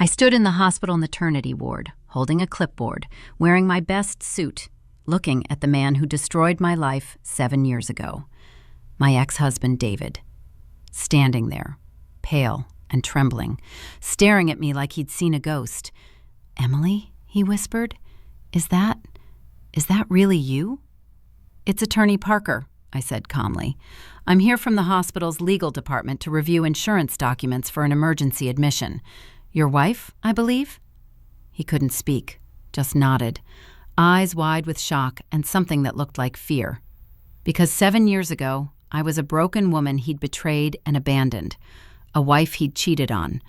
I stood in the hospital maternity ward, holding a clipboard, wearing my best suit, looking at the man who destroyed my life 7 years ago. My ex-husband, David, standing there, pale and trembling, staring at me like he'd seen a ghost. "Emily," he whispered, Is that really you?" "It's Attorney Parker," I said calmly. "I'm here from the hospital's legal department to review insurance documents for an emergency admission. Your wife, I believe?" He couldn't speak, just nodded, eyes wide with shock and something that looked like fear. Because 7 years ago, I was a broken woman he'd betrayed and abandoned, a wife he'd cheated on,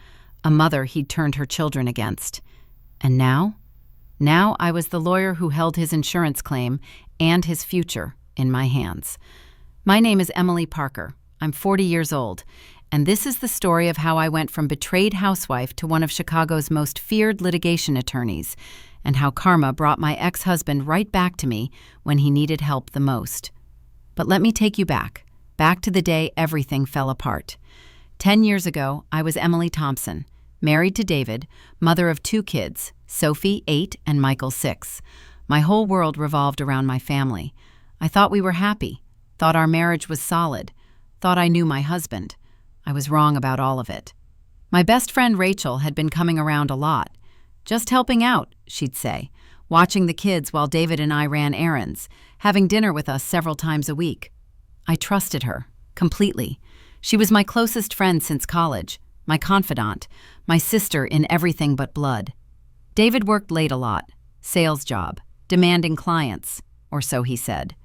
a mother he'd turned her children against. And now I was the lawyer who held his insurance claim and his future in my hands. My name is Emily Parker. I'm 40 years old, and this is the story of how I went from betrayed housewife to one of Chicago's most feared litigation attorneys, and how karma brought my ex-husband right back to me when he needed help the most. But let me take you back to the day everything fell apart. 10 years ago, I was Emily Thompson, married to David, mother of 2 kids, Sophie, 8, and Michael, 6. My whole world revolved around my family. I thought we were happy, thought our marriage was solid, thought I knew my husband. I was wrong about all of it. My best friend Rachel had been coming around a lot. "Just helping out," she'd say, watching the kids while David and I ran errands, having dinner with us several times a week. I trusted her, completely. She was my closest friend since college, my confidant, my sister in everything but blood. David worked late a lot, sales job, demanding clients, or so he said.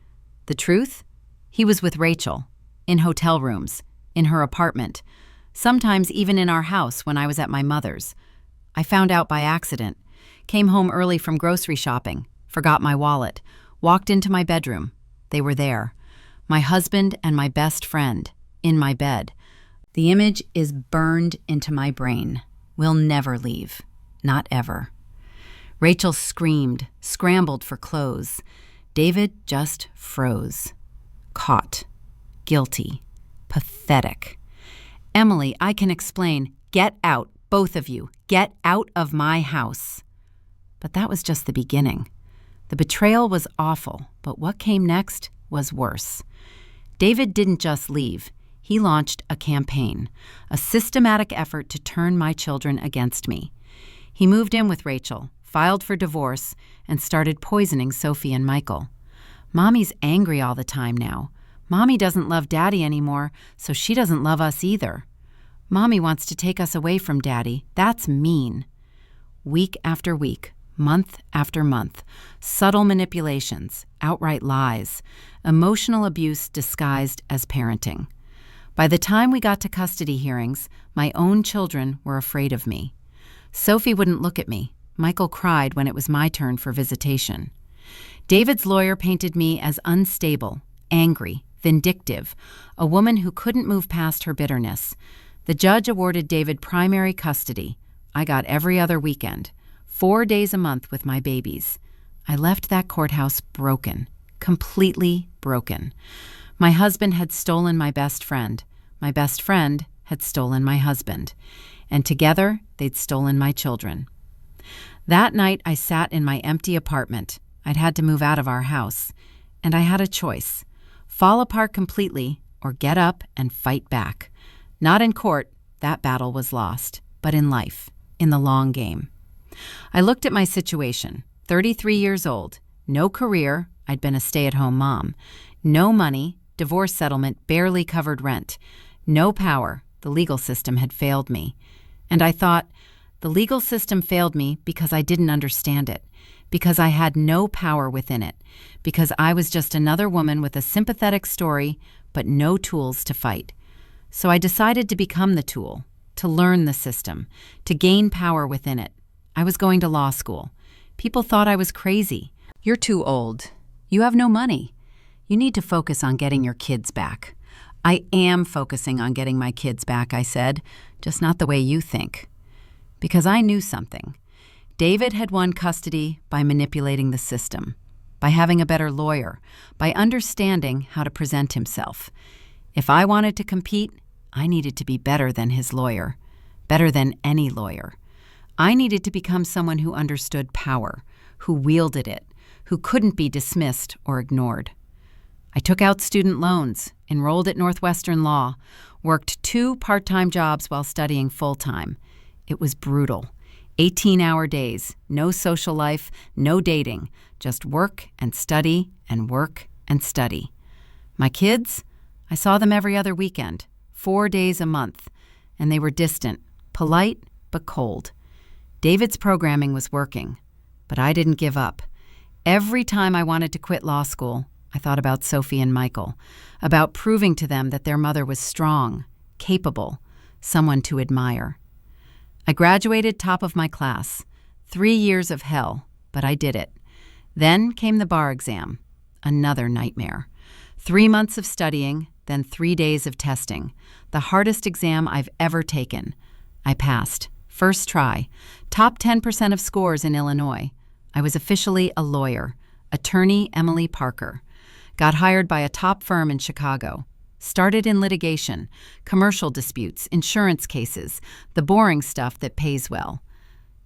The truth? He was with Rachel, in hotel rooms, in her apartment, sometimes even in our house when I was at my mother's. I found out by accident, came home early from grocery shopping, forgot my wallet, walked into my bedroom. They were there. My husband and my best friend, in my bed. The image is burned into my brain. Will never leave. Not ever. Rachel screamed, scrambled for clothes. David just froze. Caught. Guilty. Pathetic. "Emily, I can explain. Get out, both of you. Get out of my house." But that was just the beginning. The betrayal was awful, but what came next was worse. David didn't just leave. He launched a campaign, a systematic effort to turn my children against me. He moved in with Rachel, filed for divorce, and started poisoning Sophie and Michael. "Mommy's angry all the time now. Mommy doesn't love Daddy anymore, so she doesn't love us either. Mommy wants to take us away from Daddy. That's mean." Week after week, month after month, subtle manipulations, outright lies, emotional abuse disguised as parenting. By the time we got to custody hearings, my own children were afraid of me. Sophie wouldn't look at me. Michael cried when it was my turn for visitation. David's lawyer painted me as unstable, angry, vindictive, a woman who couldn't move past her bitterness. The judge awarded David primary custody. I got every other weekend, 4 days a month with my babies. I left that courthouse broken, completely broken. My husband had stolen my best friend. My best friend had stolen my husband. And together, they'd stolen my children. That night, I sat in my empty apartment. I'd had to move out of our house. And I had a choice: fall apart completely or get up and fight back. Not in court, that battle was lost, but in life, in the long game. I looked at my situation, 33 years old, no career, I'd been a stay-at-home mom, no money, divorce settlement barely covered rent, no power, the legal system had failed me. And I thought, the legal system failed me because I didn't understand it, because I had no power within it, because I was just another woman with a sympathetic story, but no tools to fight. So I decided to become the tool, to learn the system, to gain power within it. I was going to law school. People thought I was crazy. "You're too old. You have no money. You need to focus on getting your kids back." "I am focusing on getting my kids back," I said, "just not the way you think." Because I knew something. David had won custody by manipulating the system, by having a better lawyer, by understanding how to present himself. If I wanted to compete, I needed to be better than his lawyer, better than any lawyer. I needed to become someone who understood power, who wielded it, who couldn't be dismissed or ignored. I took out student loans, enrolled at Northwestern Law, worked 2 part-time jobs while studying full-time. It was brutal. 18-hour days, no social life, no dating, just work and study and work and study. My kids? I saw them every other weekend, 4 days a month, and they were distant, polite but cold. David's programming was working, but I didn't give up. Every time I wanted to quit law school, I thought about Sophie and Michael, about proving to them that their mother was strong, capable, someone to admire. I graduated top of my class. 3 years of hell, but I did it. Then came the bar exam. Another nightmare. 3 months of studying, then 3 days of testing. The hardest exam I've ever taken. I passed. First try. Top 10% of scores in Illinois. I was officially a lawyer. Attorney Emily Parker. Got hired by a top firm in Chicago. Started in litigation, commercial disputes, insurance cases, the boring stuff that pays well.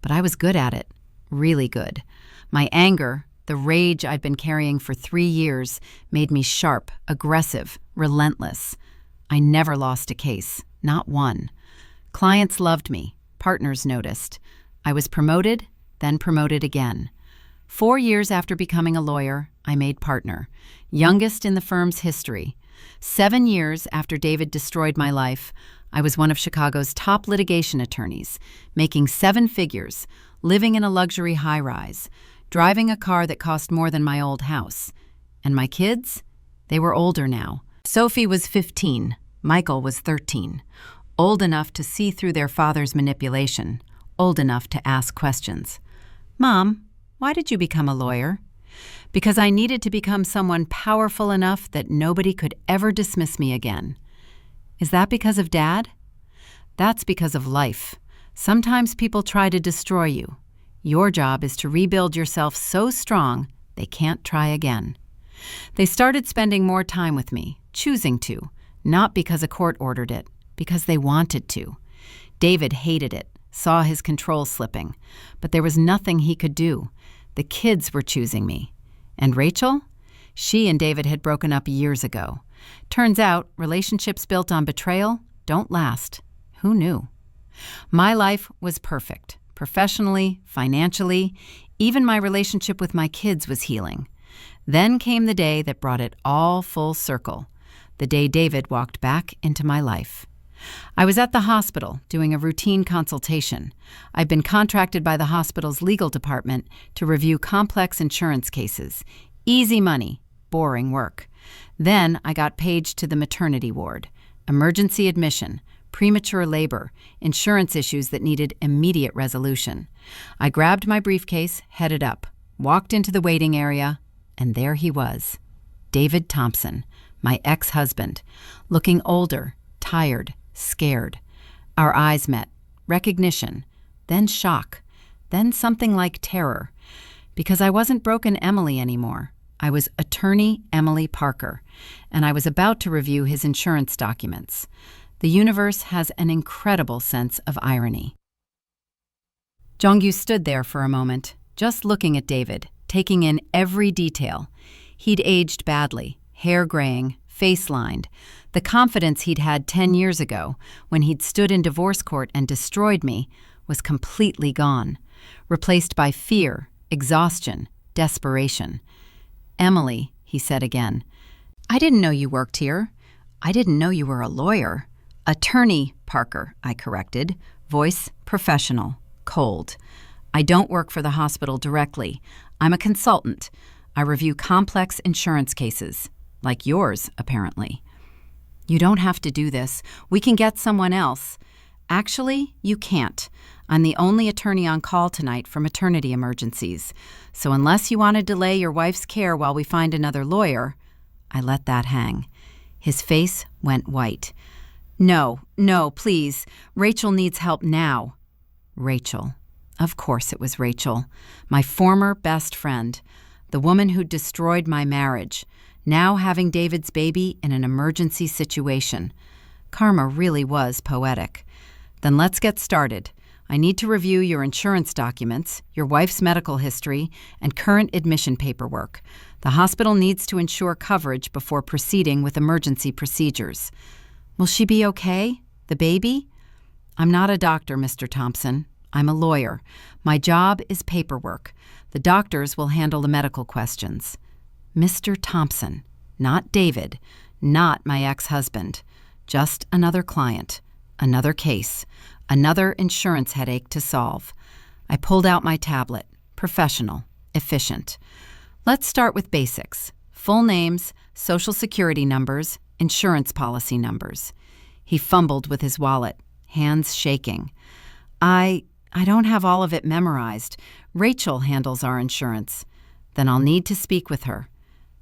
But I was good at it. Really good. My anger, the rage I'd been carrying for 3 years, made me sharp, aggressive, relentless. I never lost a case. Not one. Clients loved me. Partners noticed. I was promoted, then promoted again. 4 years after becoming a lawyer, I made partner. Youngest in the firm's history. 7 years after David destroyed my life, I was one of Chicago's top litigation attorneys, making 7 figures, living in a luxury high-rise, driving a car that cost more than my old house. And my kids? They were older now. Sophie was 15. Michael was 13. Old enough to see through their father's manipulation. Old enough to ask questions. Mom, why did you become a lawyer? Because I needed to become someone powerful enough that nobody could ever dismiss me again. Is that because of Dad? That's because of life. Sometimes people try to destroy you. Your job is to rebuild yourself so strong they can't try again. They started spending more time with me, choosing to, not because a court ordered it, because they wanted to. David hated it, saw his control slipping, but there was nothing he could do. The kids were choosing me. And Rachel? She and David had broken up years ago. Turns out, relationships built on betrayal don't last. Who knew? My life was perfect. Professionally, financially, even my relationship with my kids was healing. Then came the day that brought it all full circle. The day David walked back into my life. I was at the hospital doing a routine consultation. I'd been contracted by the hospital's legal department to review complex insurance cases. Easy money, boring work. Then I got paged to the maternity ward. Emergency admission, premature labor, insurance issues that needed immediate resolution. I grabbed my briefcase, headed up, walked into the waiting area, and there he was. David Thompson, my ex-husband, looking older, tired, scared. Our eyes met. Recognition. Then shock. Then something like terror. Because I wasn't broken Emily anymore. I was attorney Emily Parker, and I was about to review his insurance documents. The universe has an incredible sense of irony. Jongyu stood there for a moment, just looking at David, taking in every detail. He'd aged badly, hair graying, face lined. The confidence he'd had 10 years ago, when he'd stood in divorce court and destroyed me, was completely gone, replaced by fear, exhaustion, desperation. Emily, he said again, I didn't know you worked here. I didn't know you were a lawyer. Attorney Parker, I corrected, voice professional, cold. I don't work for the hospital directly. I'm a consultant. I review complex insurance cases, like yours, apparently. You don't have to do this. We can get someone else. Actually, you can't. I'm the only attorney on call tonight for maternity emergencies. So unless you want to delay your wife's care while we find another lawyer, I let that hang. His face went white. No, please. Rachel needs help now. Rachel. Of course it was Rachel. My former best friend. The woman who destroyed my marriage. Now having David's baby in an emergency situation. Karma really was poetic. Then let's get started. I need to review your insurance documents, your wife's medical history, and current admission paperwork. The hospital needs to ensure coverage before proceeding with emergency procedures. Will she be okay? The baby? I'm not a doctor, Mr. Thompson. I'm a lawyer. My job is paperwork. The doctors will handle the medical questions. Mr. Thompson, not David, not my ex-husband. Just another client, another case, another insurance headache to solve. I pulled out my tablet. Professional, efficient. Let's start with basics. Full names, social security numbers, insurance policy numbers. He fumbled with his wallet, hands shaking. I don't have all of it memorized. Rachel handles our insurance. Then I'll need to speak with her.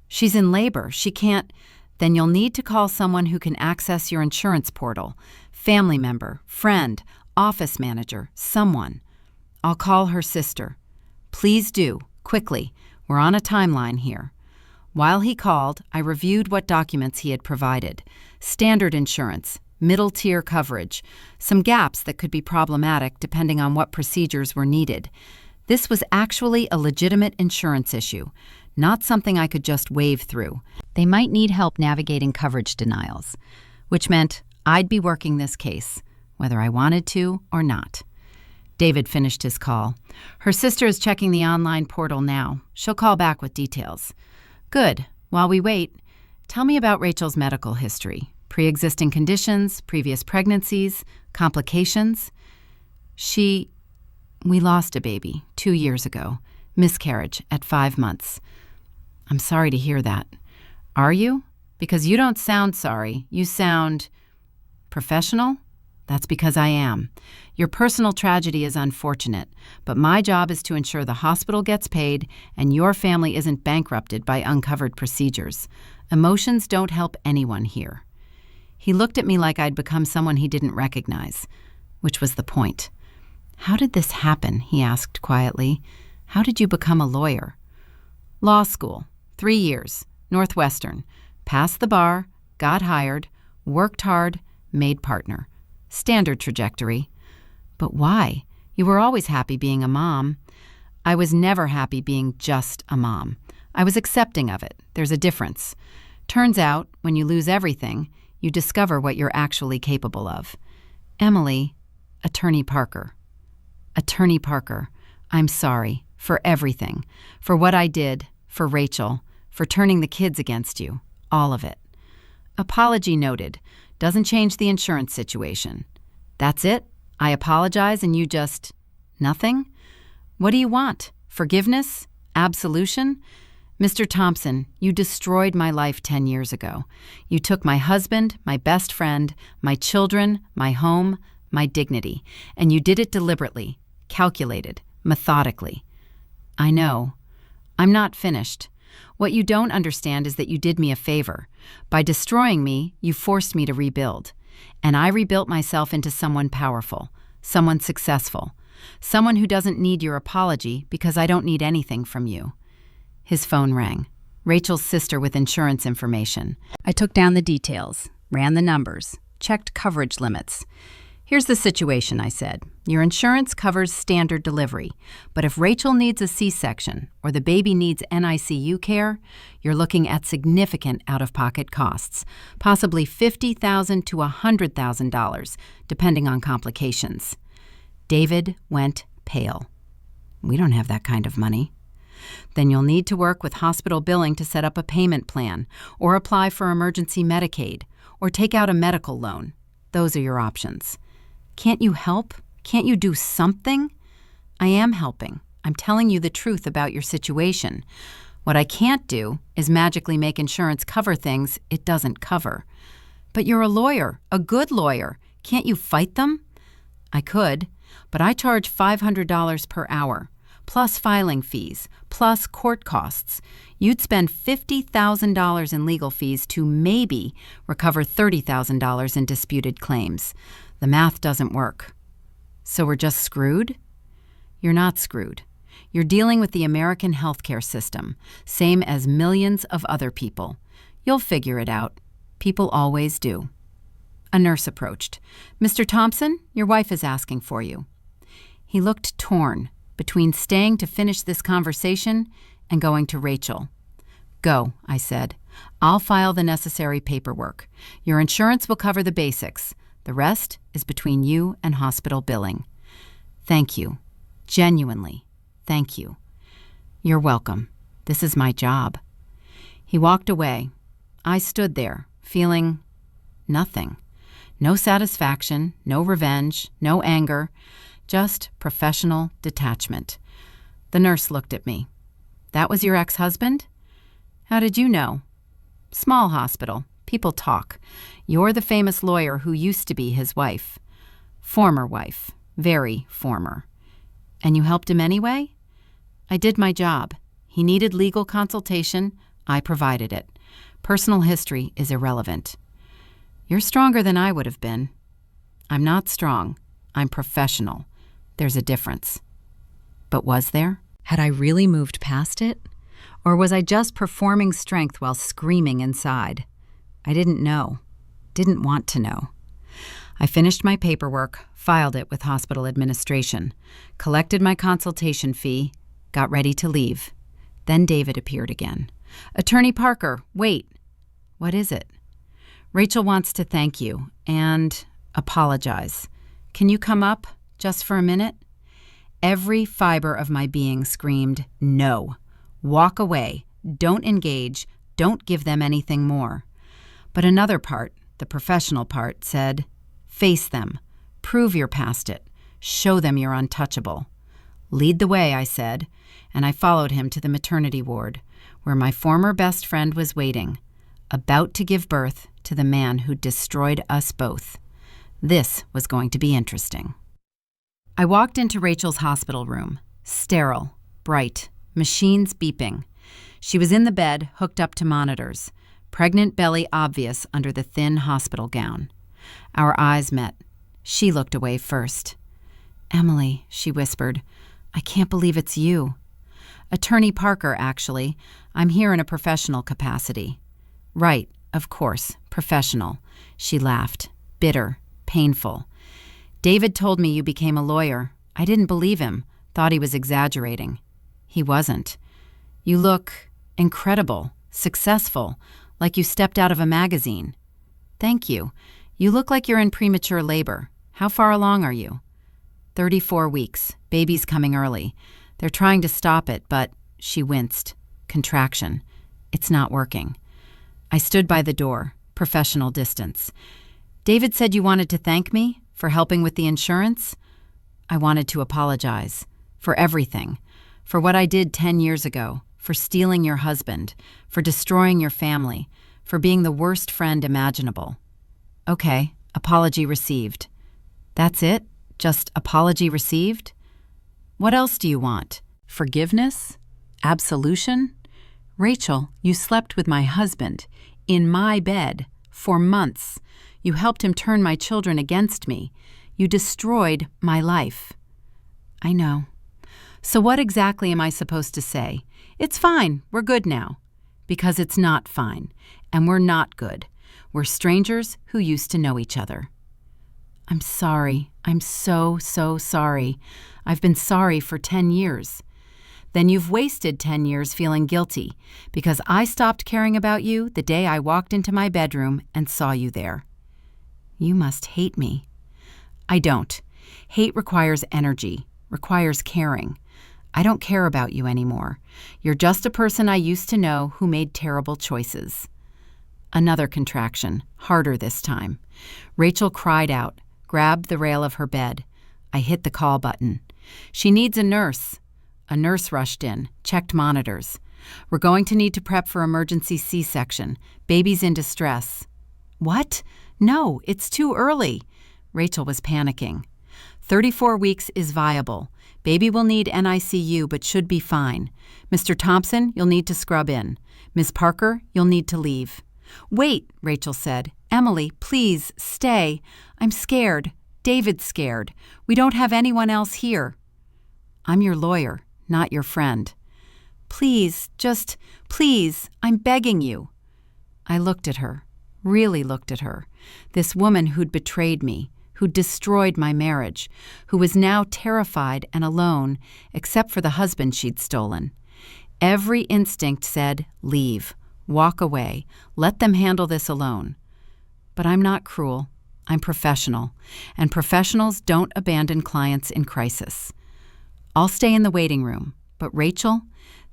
She's in labor. She can't. Then you'll need to call someone who can access your insurance portal. Family member, friend, office manager, someone. I'll call her sister. Please do, quickly. We're on a timeline here. While he called, I reviewed what documents he had provided. Standard insurance, middle-tier coverage, some gaps that could be problematic depending on what procedures were needed. This was actually a legitimate insurance issue, not something I could just wave through. They might need help navigating coverage denials, which meant I'd be working this case, whether I wanted to or not. David finished his call. Her sister is checking the online portal now. She'll call back with details. Good. While we wait, tell me about Rachel's medical history. Pre-existing conditions, previous pregnancies, complications. We lost a baby 2 years ago. Miscarriage at 5 months. I'm sorry to hear that. Are you? Because you don't sound sorry. You sound professional? That's because I am. Your personal tragedy is unfortunate, but my job is to ensure the hospital gets paid and your family isn't bankrupted by uncovered procedures. Emotions don't help anyone here. He looked at me like I'd become someone he didn't recognize, which was the point. How did this happen? He asked quietly. How did you become a lawyer? Law school, 3 years, Northwestern. Passed the bar, got hired, worked hard, made partner. Standard trajectory. But why? You were always happy being a mom. I was never happy being just a mom. I was accepting of it. There's a difference. Turns out, when you lose everything, you discover what you're actually capable of. Emily, Attorney Parker. Attorney Parker, I'm sorry for everything. For what I did, for Rachel, for turning the kids against you. All of it. Apology noted. Doesn't change the insurance situation. That's it? I apologize and you just... nothing? What do you want? Forgiveness? Absolution? Mr. Thompson, you destroyed my life 10 years ago. You took my husband, my best friend, my children, my home, my dignity, and you did it deliberately, calculated, methodically. I know. I'm not finished. What you don't understand is that you did me a favor. By destroying me, you forced me to rebuild. And I rebuilt myself into someone powerful, someone successful, someone who doesn't need your apology because I don't need anything from you. His phone rang. Rachel's sister with insurance information. I took down the details, ran the numbers, checked coverage limits. Here's the situation, I said. Your insurance covers standard delivery, but if Rachel needs a C-section or the baby needs NICU care, you're looking at significant out-of-pocket costs, possibly $50,000 to $100,000, depending on complications. David went pale. We don't have that kind of money. Then you'll need to work with hospital billing to set up a payment plan, or apply for emergency Medicaid, or take out a medical loan. Those are your options. Can't you help? Can't you do something? I am helping. I'm telling you the truth about your situation. What I can't do is magically make insurance cover things it doesn't cover. But you're a lawyer, a good lawyer. Can't you fight them? I could, but I charge $500 per hour, plus filing fees, plus court costs. You'd spend $50,000 in legal fees to maybe recover $30,000 in disputed claims. The math doesn't work. So we're just screwed? You're not screwed. You're dealing with the American healthcare system, same as millions of other people. You'll figure it out. People always do. A nurse approached. Mr. Thompson, your wife is asking for you. He looked torn between staying to finish this conversation and going to Rachel. "Go," I said. "I'll file the necessary paperwork. Your insurance will cover the basics. The rest is between you and hospital billing." "Thank you. Genuinely, thank you." "You're welcome. This is my job." He walked away. I stood there, feeling nothing. No satisfaction, no revenge, no anger, just professional detachment. The nurse looked at me. "That was your ex-husband?" "How did you know?" "Small hospital. People talk. You're the famous lawyer who used to be his wife." "Former wife. Very former." "And you helped him anyway?" "I did my job. He needed legal consultation. I provided it. Personal history is irrelevant." "You're stronger than I would have been." "I'm not strong. I'm professional. There's a difference." But was there? Had I really moved past it? Or was I just performing strength while screaming inside? I didn't know. Didn't want to know. I finished my paperwork, filed it with hospital administration, collected my consultation fee, got ready to leave. Then David appeared again. "Attorney Parker, wait." "What is it?" "Rachel wants to thank you and apologize. Can you come up just for a minute?" Every fiber of my being screamed, "No. Walk away. Don't engage. Don't give them anything more." But another part, the professional part, said, "Face them. Prove you're past it. Show them you're untouchable." "Lead the way," I said, and I followed him to the maternity ward, where my former best friend was waiting, about to give birth to the man who destroyed us both. This was going to be interesting. I walked into Rachel's hospital room, sterile, bright, machines beeping. She was in the bed, hooked up to monitors, pregnant belly obvious under the thin hospital gown. Our eyes met. She looked away first. "Emily," she whispered, "I can't believe it's you." "Attorney Parker, actually. I'm here in a professional capacity." "Right, of course, professional." She laughed, bitter, painful. "David told me you became a lawyer. I didn't believe him, thought he was exaggerating." He wasn't. "You look incredible, successful, like you stepped out of a magazine." "Thank you. You look like you're in premature labor. How far along are you?" 34 weeks. Baby's coming early. They're trying to stop it, but..." She winced. Contraction. "It's not working." I stood by the door, professional distance. "David said you wanted to thank me for helping with the insurance?" I wanted to apologize. For everything. For what I did 10 years ago. For stealing your husband. For destroying your family. For being the worst friend imaginable. "Okay, apology received." "That's it? Just apology received?" "What else do you want? Forgiveness? Absolution?" "Rachel, you slept with my husband, in my bed, for months. You helped him turn my children against me. You destroyed my life." "I know. So what exactly am I supposed to say? It's fine, we're good now." Because it's not fine, and we're not good. We're strangers who used to know each other. "I'm sorry. I'm so sorry. I've been sorry for 10 years. Then you've wasted 10 years feeling guilty because I stopped caring about you the day I walked into my bedroom and saw you there." "You must hate me." "I don't. Hate requires energy, requires caring. I don't care about you anymore. You're just a person I used to know who made terrible choices." Another contraction, harder this time. Rachel cried out, grabbed the rail of her bed. I hit the call button. "She needs a nurse." A nurse rushed in, checked monitors. "We're going to need to prep for emergency C-section. Baby's in distress." "What? No, it's too early." Rachel was panicking. 34 weeks is viable. Baby will need NICU but should be fine. Mr. Thompson, you'll need to scrub in. Ms. Parker, you'll need to leave." "Wait," Rachel said. "Emily, please, stay. I'm scared. David's scared. We don't have anyone else here." "I'm your lawyer, not your friend." "Please, just, please, I'm begging you." I looked at her, really looked at her, this woman who'd betrayed me, who destroyed my marriage, who was now terrified and alone, except for the husband she'd stolen. Every instinct said, leave, walk away, let them handle this alone. But I'm not cruel. I'm professional, and professionals don't abandon clients in crisis. I'll stay in the waiting room, but Rachel,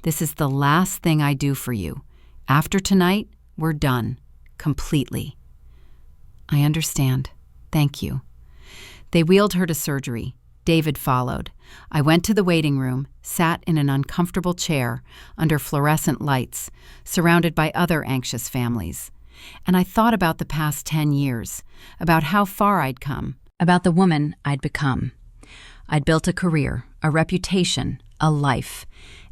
this is the last thing I do for you. After tonight, we're done, completely. I understand. Thank you. They wheeled her to surgery. David followed. I went to the waiting room, sat in an uncomfortable chair under fluorescent lights, surrounded by other anxious families. And I thought about the past 10 years, about how far I'd come, about the woman I'd become. I'd built a career, a reputation, a life.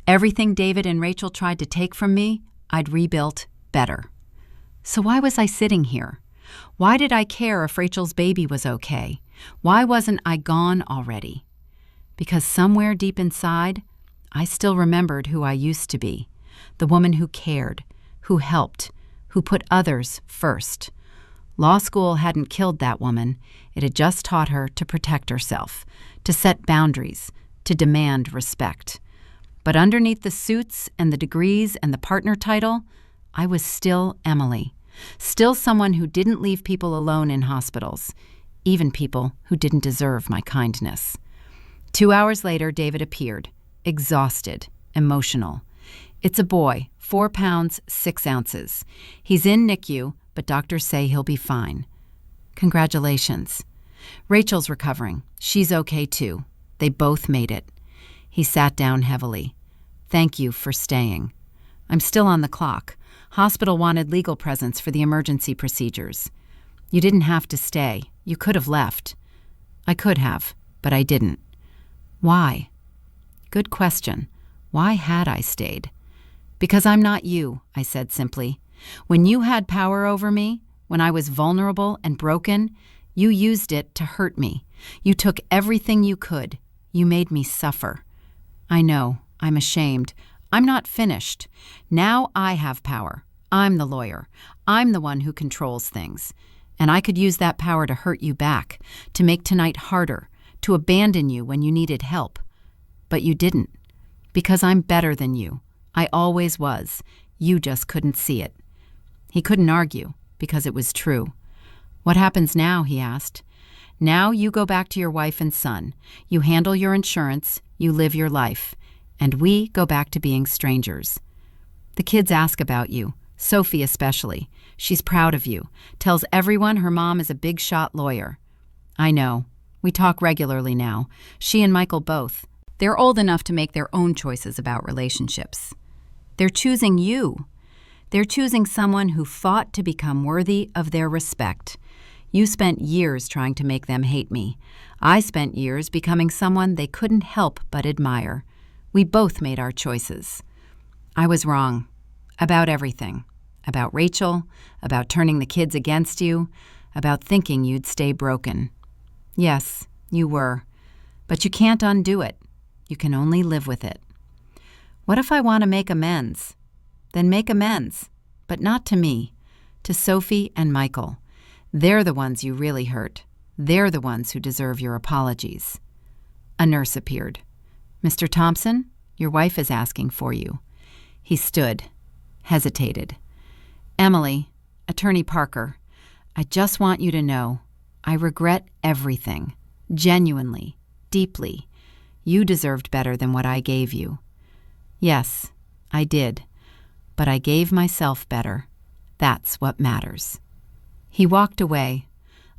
Everything David and Rachel tried to take from me, I'd rebuilt better. So why was I sitting here? Why did I care if Rachel's baby was okay? Why wasn't I gone already? Because somewhere deep inside, I still remembered who I used to be, the woman who cared, who helped, who put others first. Law school hadn't killed that woman. It had just taught her to protect herself, to set boundaries, to demand respect. But underneath the suits and the degrees and the partner title, I was still Emily, still someone who didn't leave people alone in hospitals, even people who didn't deserve my kindness. 2 hours later, David appeared, exhausted, emotional. It's a boy, 4 pounds, 6 ounces. He's in NICU, but doctors say he'll be fine. Congratulations. Rachel's recovering. She's okay too. They both made it. He sat down heavily. Thank you for staying. I'm still on the clock. Hospital wanted legal presence for the emergency procedures. You didn't have to stay. You could have left. I could have, but I didn't. Why? Good question. Why had I stayed? Because I'm not you, I said simply. When you had power over me, when I was vulnerable and broken, you used it to hurt me. You took everything you could. You made me suffer. I know. I'm ashamed. I'm not finished. Now I have power. I'm the lawyer. I'm the one who controls things. And I could use that power to hurt you back, to make tonight harder, to abandon you when you needed help. But you didn't. Because I'm better than you. I always was. You just couldn't see it. He couldn't argue, because it was true. What happens now, he asked. Now you go back to your wife and son. You handle your insurance. You live your life. And we go back to being strangers. The kids ask about you, Sophie especially. She's proud of you, tells everyone her mom is a big-shot lawyer. I know. We talk regularly now. She and Michael both. They're old enough to make their own choices about relationships. They're choosing you. They're choosing someone who fought to become worthy of their respect. You spent years trying to make them hate me. I spent years becoming someone they couldn't help but admire. We both made our choices. I was wrong. About everything. About Rachel, about turning the kids against you, about thinking you'd stay broken. Yes, you were. But you can't undo it. You can only live with it. What if I want to make amends? Then make amends. But not to me. To Sophie and Michael. They're the ones you really hurt. They're the ones who deserve your apologies. A nurse appeared. Mr. Thompson, your wife is asking for you. He stood, hesitated. Emily, Attorney Parker, I just want you to know, I regret everything. Genuinely, deeply. You deserved better than what I gave you. Yes, I did. But I gave myself better. That's what matters. He walked away.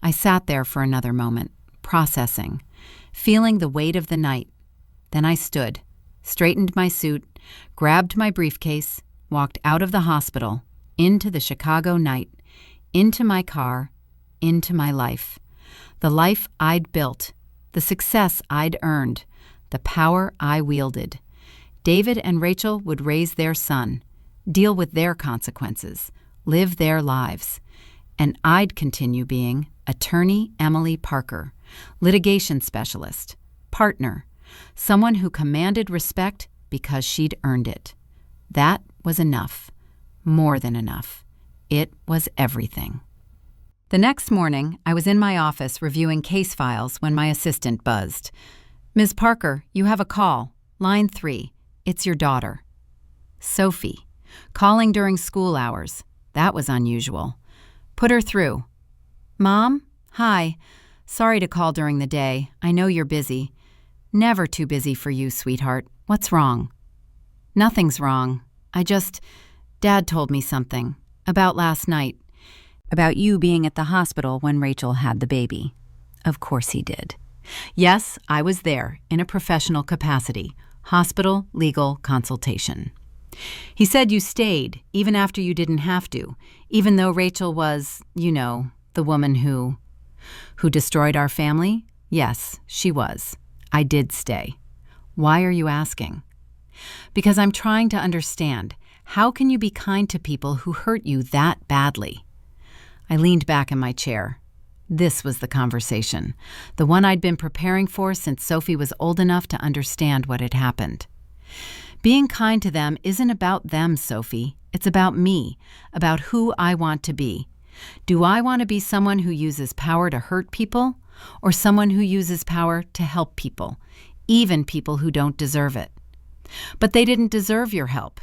I sat there for another moment, processing, feeling the weight of the night. Then I stood, straightened my suit, grabbed my briefcase, walked out of the hospital, into the Chicago night, into my car, into my life. The life I'd built, the success I'd earned, the power I wielded. David and Rachel would raise their son, deal with their consequences, live their lives. And I'd continue being Attorney Emily Parker, litigation specialist, partner, someone who commanded respect because she'd earned it. That was enough. More than enough. It was everything. The next morning, I was in my office reviewing case files when my assistant buzzed. "Ms. Parker, you have a call. Line 3. It's your daughter." Sophie. Calling during school hours. That was unusual. Put her through. "Mom? Hi. Sorry to call during the day. I know you're busy." "Never too busy for you, sweetheart. What's wrong?" "Nothing's wrong. Dad told me something. About last night. About you being at the hospital when Rachel had the baby." Of course he did. Yes, I was there, in a professional capacity. Hospital, legal, consultation. "He said you stayed, even after you didn't have to, even though Rachel was, the woman who destroyed our family?" "Yes, she was. I did stay." "Why are you asking?" "Because I'm trying to understand. How can you be kind to people who hurt you that badly?" I leaned back in my chair. This was the conversation, the one I'd been preparing for since Sophie was old enough to understand what had happened. Being kind to them isn't about them, Sophie. It's about me, about who I want to be. Do I want to be someone who uses power to hurt people, or someone who uses power to help people, even people who don't deserve it? "But they didn't deserve your help."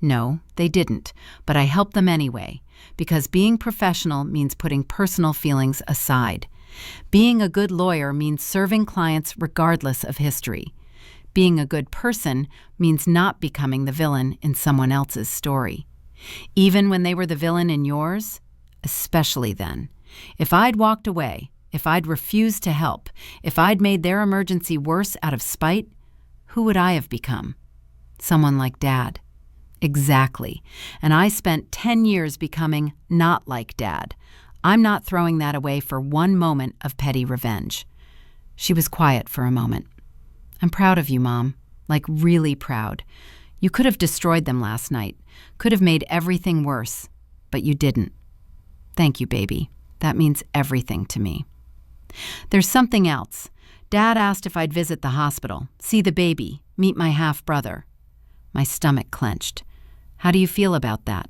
No, they didn't, but I helped them anyway, because being professional means putting personal feelings aside. Being a good lawyer means serving clients regardless of history. Being a good person means not becoming the villain in someone else's story. Even when they were the villain in yours, especially then. If I'd walked away, if I'd refused to help, if I'd made their emergency worse out of spite, who would I have become? Someone like Dad. Exactly. And I spent 10 years becoming not like Dad. I'm not throwing that away for one moment of petty revenge. She was quiet for a moment. "I'm proud of you, Mom. Like really proud. You could have destroyed them last night. Could have made everything worse. But you didn't. Thank you, baby. That means everything to me." "There's something else. Dad asked if I'd visit the hospital, see the baby, meet my half-brother." My stomach clenched. "How do you feel about that?"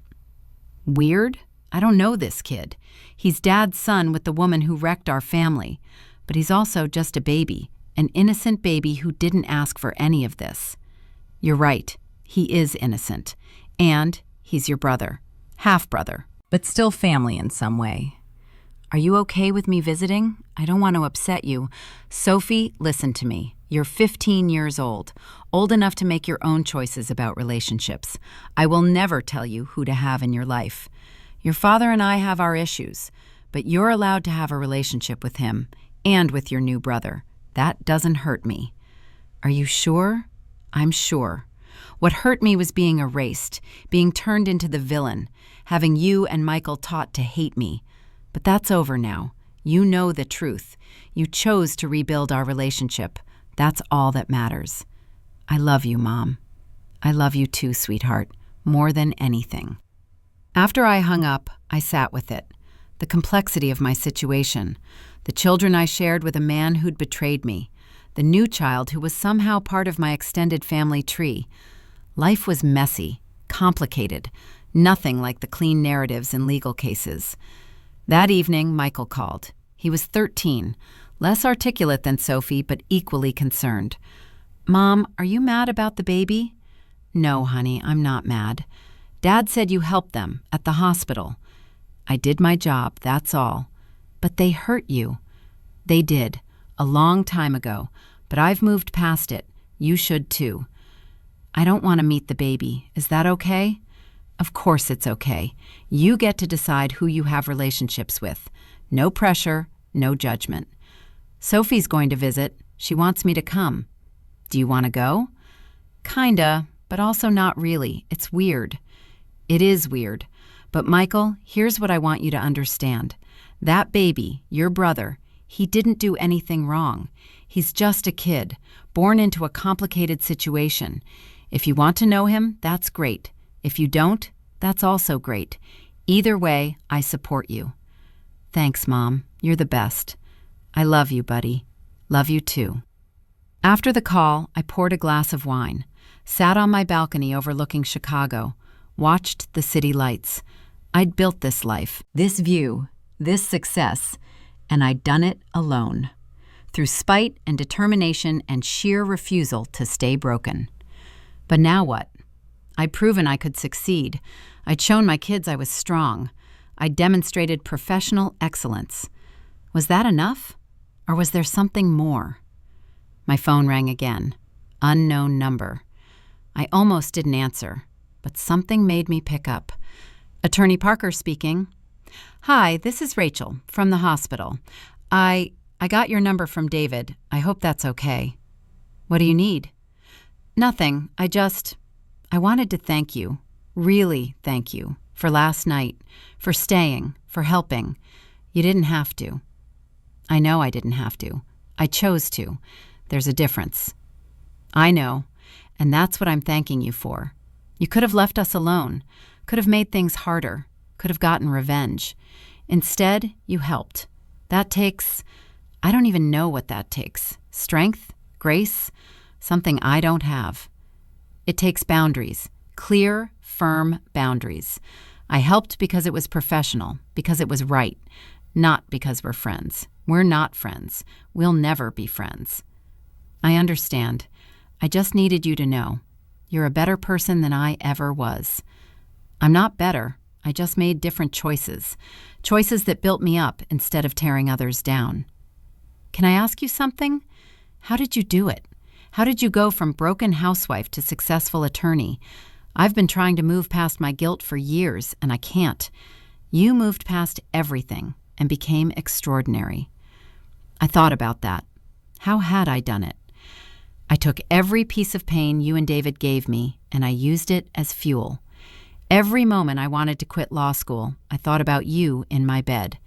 "Weird? I don't know this kid. He's Dad's son with the woman who wrecked our family. But he's also just a baby, an innocent baby who didn't ask for any of this." "You're right. He is innocent. And he's your brother. Half-brother. But still family in some way. Are you okay with me visiting? I don't want to upset you. Sophie, listen to me. You're 15 years old enough to make your own choices about relationships. I will never tell you who to have in your life. Your father and I have our issues, but you're allowed to have a relationship with him and with your new brother. That doesn't hurt me." "Are you sure?" "I'm sure. What hurt me was being erased, being turned into the villain, having you and Michael taught to hate me. But that's over now. You know the truth. You chose to rebuild our relationship. That's all that matters. I love you, Mom. I love you too, sweetheart, more than anything." After I hung up, I sat with it. The complexity of my situation. The children I shared with a man who'd betrayed me. The new child who was somehow part of my extended family tree. Life was messy, complicated, nothing like the clean narratives in legal cases. That evening, Michael called. He was 13, less articulate than Sophie, but equally concerned. "Mom, are you mad about the baby?" "No, honey, I'm not mad. Dad said you helped them at the hospital." "I did my job, that's all." "But they hurt you." "They did, a long time ago, but I've moved past it. You should too." "I don't want to meet the baby. Is that okay?" "Of course it's okay. You get to decide who you have relationships with. No pressure, no judgment." "Sophie's going to visit. She wants me to come." "Do you want to go?" "Kinda, but also not really. It's weird." "It is weird. But Michael, here's what I want you to understand. That baby, your brother, he didn't do anything wrong. He's just a kid, born into a complicated situation. If you want to know him, that's great. If you don't, that's also great. Either way, I support you." "Thanks, Mom. You're the best." "I love you, buddy. Love you too." After the call, I poured a glass of wine, sat on my balcony overlooking Chicago, watched the city lights. I'd built this life, this view, this success, and I'd done it alone, through spite and determination and sheer refusal to stay broken. But now what? I'd proven I could succeed. I'd shown my kids I was strong. I'd demonstrated professional excellence. Was that enough? Or was there something more? My phone rang again. Unknown number. I almost didn't answer, but something made me pick up. Attorney Parker speaking. Hi, this is Rachel from the hospital. I got your number from David. I hope that's okay. What do you need? Nothing. I wanted to thank you, really thank you, for last night, for staying, for helping. You didn't have to. I know I didn't have to. I chose to. There's a difference. I know, and that's what I'm thanking you for. You could have left us alone, could have made things harder, could have gotten revenge. Instead, you helped. That takes, I don't even know what that takes. Strength? Grace? Something I don't have. It takes boundaries, clear, firm boundaries. I helped because it was professional, because it was right, not because we're friends. We're not friends. We'll never be friends. I understand. I just needed you to know. You're a better person than I ever was. I'm not better. I just made different choices. Choices that built me up instead of tearing others down. Can I ask you something? How did you do it? How did you go from broken housewife to successful attorney? I've been trying to move past my guilt for years, and I can't. You moved past everything and became extraordinary. I thought about that. How had I done it? I took every piece of pain you and David gave me, and I used it as fuel. Every moment I wanted to quit law school, I thought about you in my bed.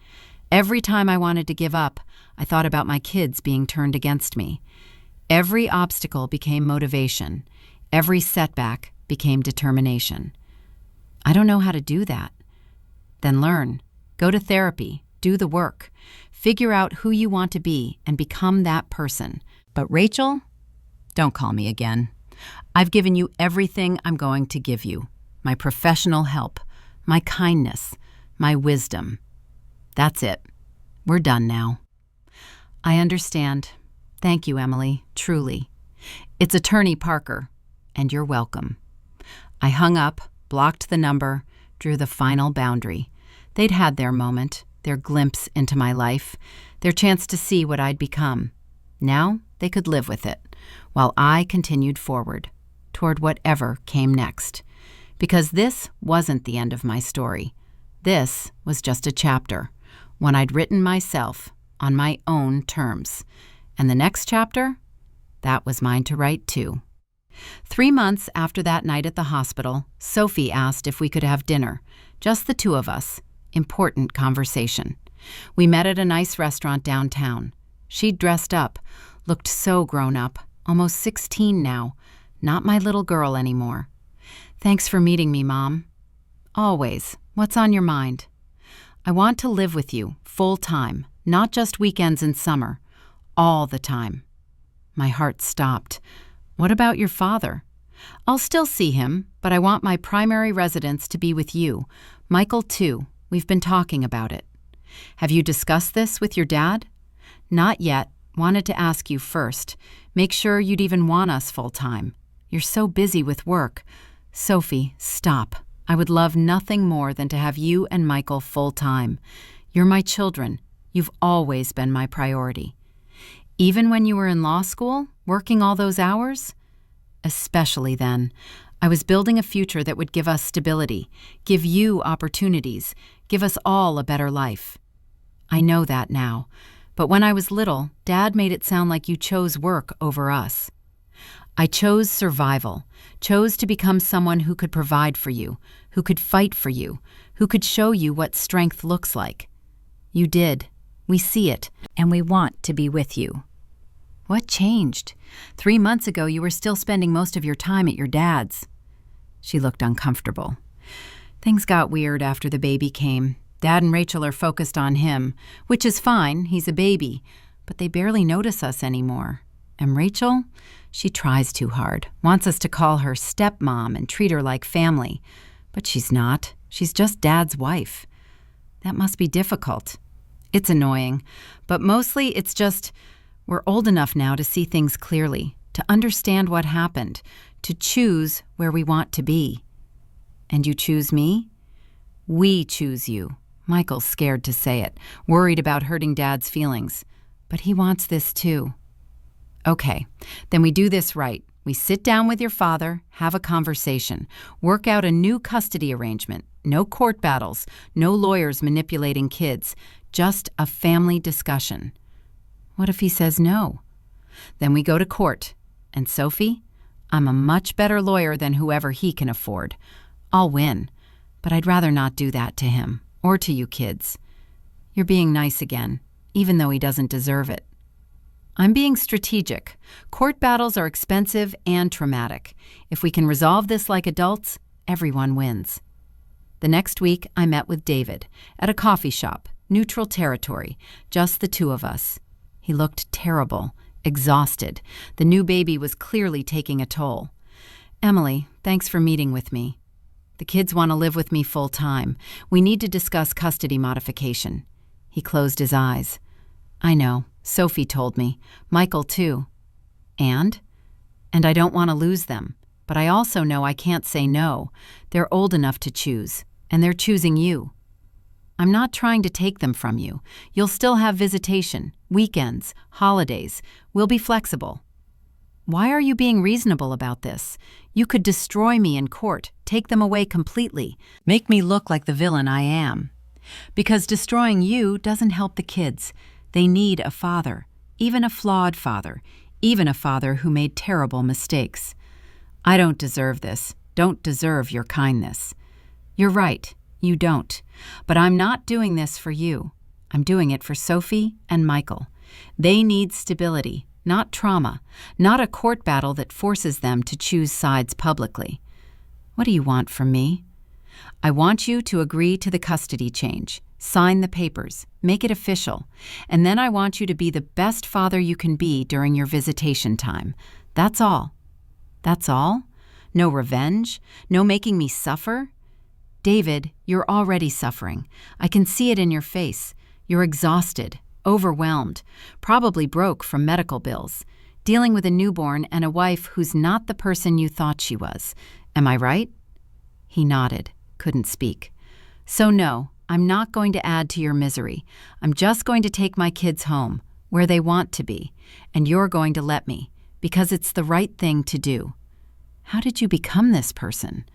Every time I wanted to give up, I thought about my kids being turned against me. Every obstacle became motivation. Every setback became determination. I don't know how to do that. Then learn. Go to therapy. Do the work. Figure out who you want to be and become that person. But Rachel, don't call me again. I've given you everything I'm going to give you. My professional help, my kindness, my wisdom. That's it. We're done now. I understand. Thank you, Emily, truly. It's Attorney Parker, and you're welcome. I hung up, blocked the number, drew the final boundary. They'd had their moment, their glimpse into my life, their chance to see what I'd become. Now they could live with it, while I continued forward, toward whatever came next. Because this wasn't the end of my story. This was just a chapter, one I'd written myself, on my own terms. And the next chapter? That was mine to write too. 3 months after that night at the hospital, Sophie asked if we could have dinner, just the two of us. Important conversation. We met at a nice restaurant downtown. She'd dressed up, looked so grown up, almost 16 now, not my little girl anymore. Thanks for meeting me, Mom. Always. What's on your mind? I want to live with you, full time, not just weekends in summer. All the time. My heart stopped. What about your father? I'll still see him, but I want my primary residence to be with you. Michael, too. We've been talking about it. Have you discussed this with your dad? Not yet. Wanted to ask you first. Make sure you'd even want us full time. You're so busy with work. Sophie, stop. I would love nothing more than to have you and Michael full time. You're my children. You've always been my priority. Even when you were in law school, working all those hours? Especially then. I was building a future that would give us stability, give you opportunities, give us all a better life. I know that now, but when I was little, Dad made it sound like you chose work over us. I chose survival, chose to become someone who could provide for you, who could fight for you, who could show you what strength looks like. You did. We see it, and we want to be with you. What changed? 3 months ago, you were still spending most of your time at your dad's. She looked uncomfortable. Things got weird after the baby came. Dad and Rachel are focused on him, which is fine, he's a baby, but they barely notice us anymore. And Rachel, she tries too hard, wants us to call her stepmom and treat her like family. But she's not. She's just Dad's wife. That must be difficult. It's annoying, but mostly it's just we're old enough now to see things clearly, to understand what happened, to choose where we want to be. And you choose me? We choose you. Michael's scared to say it, worried about hurting Dad's feelings. But he wants this too. Okay, then we do this right. We sit down with your father, have a conversation, work out a new custody arrangement. No court battles, no lawyers manipulating kids, just a family discussion. What if he says no? Then we go to court. And Sophie, I'm a much better lawyer than whoever he can afford. I'll win, but I'd rather not do that to him or to you kids. You're being nice again, even though he doesn't deserve it. I'm being strategic. Court battles are expensive and traumatic. If we can resolve this like adults, everyone wins. The next week, I met with David at a coffee shop, neutral territory, just the two of us. He looked terrible, exhausted. The new baby was clearly taking a toll. Emily, thanks for meeting with me. The kids want to live with me full time. We need to discuss custody modification. He closed his eyes. I know. Sophie told me. Michael, too. And I don't want to lose them. But I also know I can't say no. They're old enough to choose, and they're choosing you. I'm not trying to take them from you. You'll still have visitation, weekends, holidays. We'll be flexible. Why are you being reasonable about this? You could destroy me in court, take them away completely, make me look like the villain I am. Because destroying you doesn't help the kids. They need a father, even a flawed father, even a father who made terrible mistakes. I don't deserve this, don't deserve your kindness. You're right, you don't. But I'm not doing this for you. I'm doing it for Sophie and Michael. They need stability, not trauma, not a court battle that forces them to choose sides publicly. What do you want from me? I want you to agree to the custody change. Sign the papers, make it official, and then I want you to be the best father you can be during your visitation time. That's all. That's all? No revenge? No making me suffer? David, you're already suffering. I can see it in your face. You're exhausted, overwhelmed, probably broke from medical bills, dealing with a newborn and a wife who's not the person you thought she was. Am I right? He nodded, couldn't speak. So no. I'm not going to add to your misery. I'm just going to take my kids home, where they want to be, and you're going to let me, because it's the right thing to do. How did you become this person?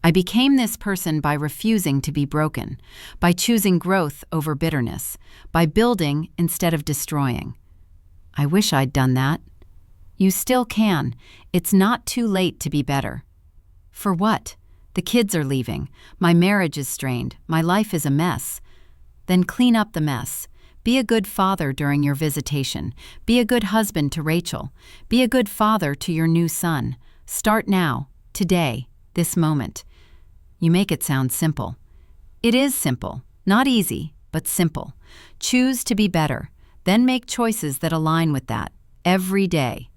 I became this person by refusing to be broken, by choosing growth over bitterness, by building instead of destroying. I wish I'd done that. You still can. It's not too late to be better. For what? The kids are leaving. My marriage is strained. My life is a mess. Then clean up the mess. Be a good father during your visitation. Be a good husband to Rachel. Be a good father to your new son. Start now, today, this moment. You make it sound simple. It is simple. Not easy, but simple. Choose to be better. Then make choices that align with that, every day.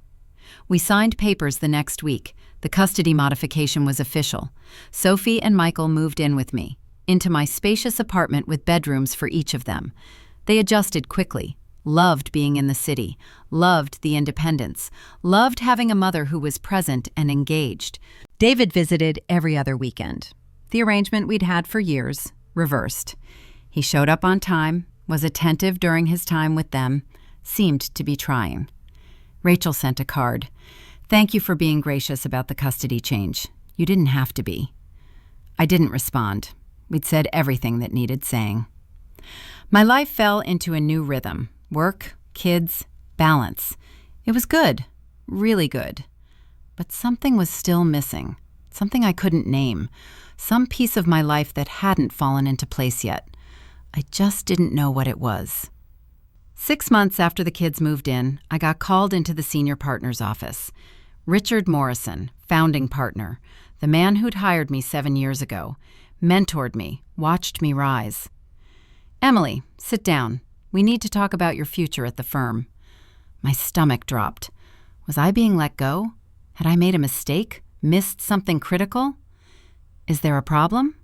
We signed papers the next week. The custody modification was official. Sophie and Michael moved in with me, into my spacious apartment with bedrooms for each of them. They adjusted quickly, loved being in the city, loved the independence, loved having a mother who was present and engaged. David visited every other weekend. The arrangement we'd had for years, reversed. He showed up on time, was attentive during his time with them, seemed to be trying. Rachel sent a card. Thank you for being gracious about the custody change. You didn't have to be. I didn't respond. We'd said everything that needed saying. My life fell into a new rhythm. Work, kids, balance. It was good, really good. But something was still missing. Something I couldn't name. Some piece of my life that hadn't fallen into place yet. I just didn't know what it was. 6 months after the kids moved in, I got called into the senior partner's office. Richard Morrison, founding partner, the man who'd hired me 7 years ago, mentored me, watched me rise. Emily, sit down. We need to talk about your future at the firm. My stomach dropped. Was I being let go? Had I made a mistake? Missed something critical? Is there a problem?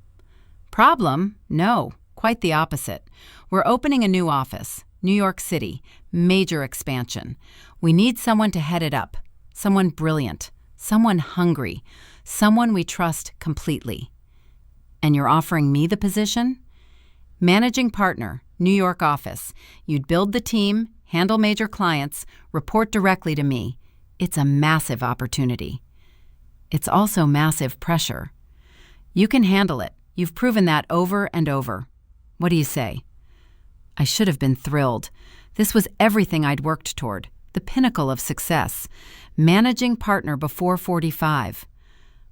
Problem? No. quite the opposite. We're opening a new office, New York City, major expansion. We need someone to head it up, someone brilliant, someone hungry, someone we trust completely. And you're offering me the position? Managing partner, New York office. You'd build the team, handle major clients, report directly to me. It's a massive opportunity. It's also massive pressure. You can handle it. You've proven that over and over. What do you say? I should have been thrilled. This was everything I'd worked toward, the pinnacle of success, managing partner before 45.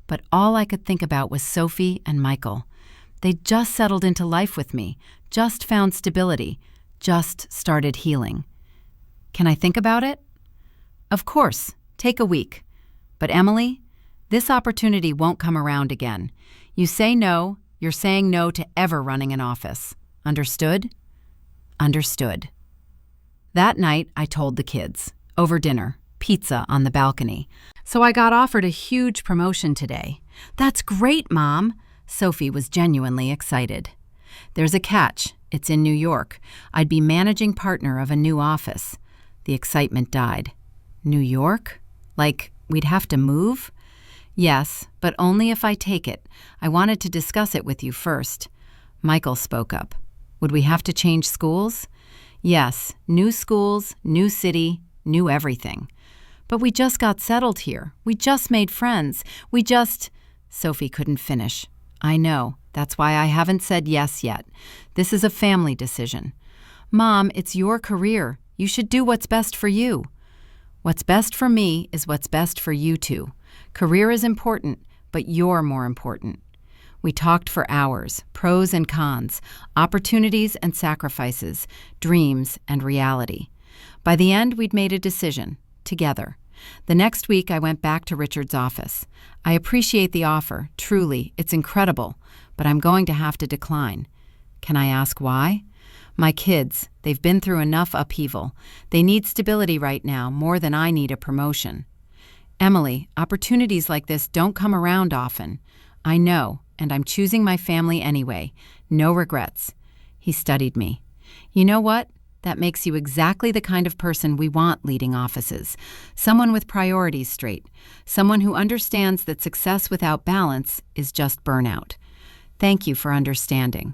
But all I could think about was Sophie and Michael. They'd just settled into life with me, just found stability, just started healing. Can I think about it? Of course, take a week. But Emily, this opportunity won't come around again. You say no, you're saying no to ever running an office. Understood? Understood. That night, I told the kids, over dinner, pizza on the balcony. So I got offered a huge promotion today. That's great, Mom. Sophie was genuinely excited. There's a catch. It's in New York. I'd be managing partner of a new office. The excitement died. New York? Like, we'd have to move? Yes, but only if I take it. I wanted to discuss it with you first. Michael spoke up. Would we have to change schools? Yes, new schools, new city, new everything. But we just got settled here. We just made friends. Sophie couldn't finish. I know. That's why I haven't said yes yet. This is a family decision. Mom, it's your career. You should do what's best for you. What's best for me is what's best for you two. Career is important, but you're more important. We talked for hours, pros and cons, opportunities and sacrifices, dreams and reality. By the end, we'd made a decision, together. The next week, I went back to Richard's office. I appreciate the offer, truly, it's incredible, but I'm going to have to decline. Can I ask why? My kids, they've been through enough upheaval. They need stability right now more than I need a promotion. Emily, opportunities like this don't come around often. I know, and I'm choosing my family anyway. No regrets. He studied me. You know what? That makes you exactly the kind of person we want leading offices. Someone with priorities straight. Someone who understands that success without balance is just burnout. Thank you for understanding.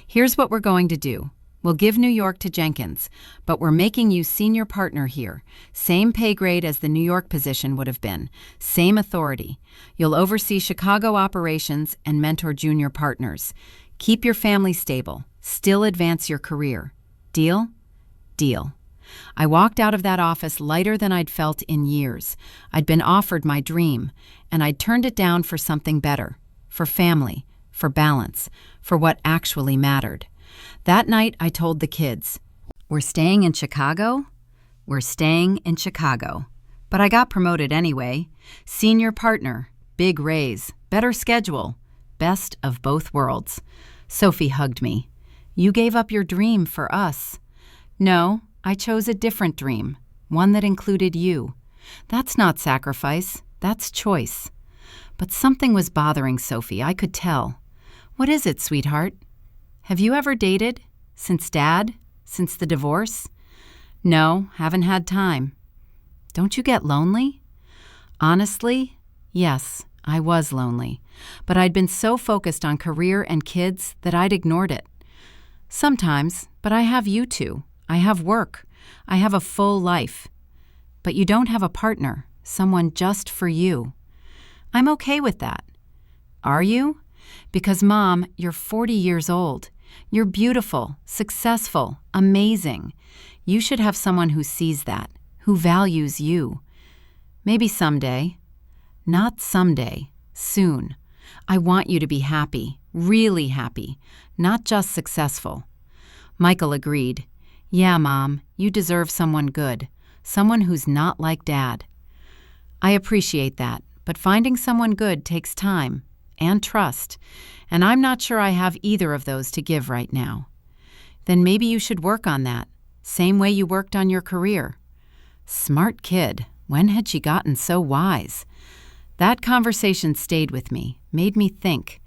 Here's what we're going to do. We'll give New York to Jenkins, but we're making you senior partner here. Same pay grade as the New York position would have been. Same authority. You'll oversee Chicago operations and mentor junior partners. Keep your family stable. Still advance your career. Deal? Deal. I walked out of that office lighter than I'd felt in years. I'd been offered my dream, and I'd turned it down for something better. For family. For balance. For what actually mattered. That night, I told the kids, we're staying in Chicago? We're staying in Chicago. But I got promoted anyway. Senior partner, big raise, better schedule, best of both worlds. Sophie hugged me. You gave up your dream for us. No, I chose a different dream, one that included you. That's not sacrifice, that's choice. But something was bothering Sophie, I could tell. What is it, sweetheart? Have you ever dated? Since Dad? Since the divorce? No, haven't had time. Don't you get lonely? Honestly, yes, I was lonely. But I'd been so focused on career and kids that I'd ignored it. Sometimes, but I have you two. I have work. I have a full life. But you don't have a partner, someone just for you. I'm okay with that. Are you? Because, Mom, you're 40 years old. You're beautiful, successful, amazing. You should have someone who sees that, who values you. Maybe someday. Not someday. Soon. I want you to be happy, really happy, not just successful. Michael agreed. Yeah, Mom, you deserve someone good, someone who's not like Dad. I appreciate that, but finding someone good takes time. And trust, and I'm not sure I have either of those to give right now. Then maybe you should work on that, same way you worked on your career. Smart kid, when had she gotten so wise? That conversation stayed with me, made me think.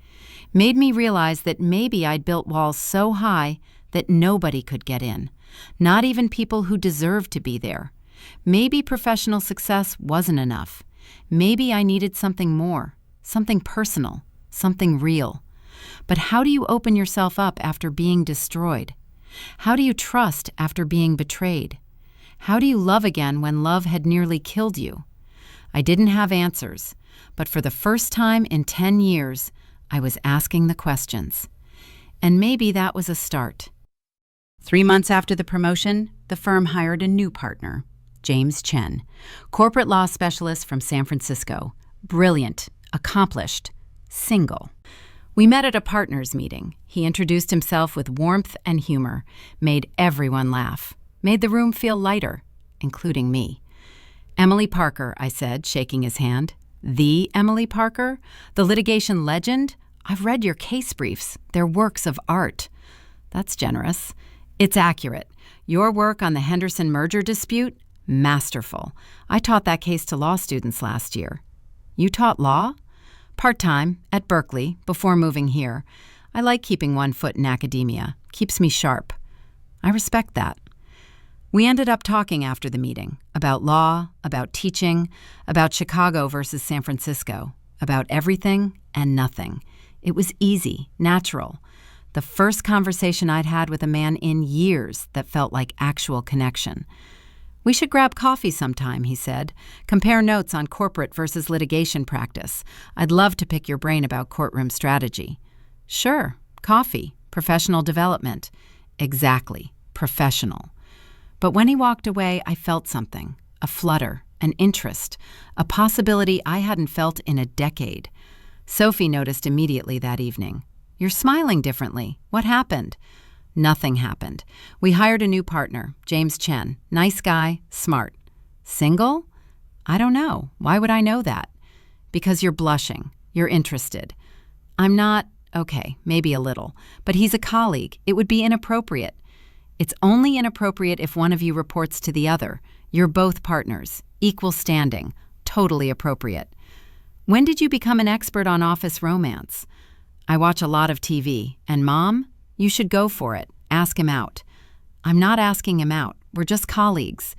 Made me realize that maybe I'd built walls so high that nobody could get in, not even people who deserved to be there. Maybe professional success wasn't enough. Maybe I needed something more, something personal, something real. But how do you open yourself up after being destroyed? How do you trust after being betrayed? How do you love again when love had nearly killed you? I didn't have answers, but for the first time in 10 years, I was asking the questions. And maybe that was a start. 3 months after the promotion, the firm hired a new partner, James Chen, corporate law specialist from San Francisco, brilliant, accomplished, single. We met at a partners meeting. He introduced himself with warmth and humor, made everyone laugh, made the room feel lighter, including me. "Emily Parker," I said, shaking his hand. "The Emily Parker? The litigation legend? I've read your case briefs. They're works of art." "That's generous." "It's accurate. Your work on the Henderson merger dispute? Masterful. I taught that case to law students last year." "You taught law?" "Part-time, at Berkeley, before moving here. I like keeping one foot in academia. Keeps me sharp." "I respect that." We ended up talking after the meeting about law, about teaching, about Chicago versus San Francisco, about everything and nothing. It was easy, natural. The first conversation I'd had with a man in years that felt like actual connection. "We should grab coffee sometime," he said. "Compare notes on corporate versus litigation practice. I'd love to pick your brain about courtroom strategy." "Sure, coffee, professional development." Exactly, professional. But when he walked away, I felt something, a flutter, an interest, a possibility I hadn't felt in a decade. Sophie noticed immediately that evening. "You're smiling differently. What happened?" "Nothing happened. We hired a new partner, James Chen. Nice guy, smart." "Single?" "I don't know. Why would I know that?" "Because you're blushing. You're interested." "I'm not. Okay, maybe a little. But he's a colleague. It would be inappropriate." "It's only inappropriate if one of you reports to the other. You're both partners. Equal standing. Totally appropriate." "When did you become an expert on office romance?" "I watch a lot of TV. And Mom? You should go for it. Ask him out." "I'm not asking him out. We're just colleagues."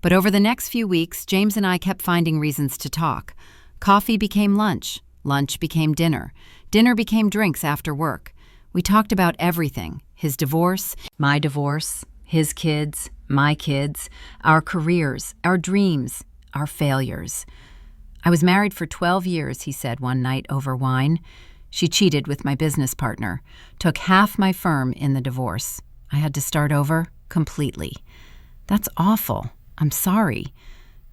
But over the next few weeks, James and I kept finding reasons to talk. Coffee became lunch. Lunch became dinner. Dinner became drinks after work. We talked about everything: his divorce, my divorce, his kids, my kids, our careers, our dreams, our failures. "I was married for 12 years, he said one night over wine. "She cheated with my business partner, took half my firm in the divorce. I had to start over completely." "That's awful. I'm sorry."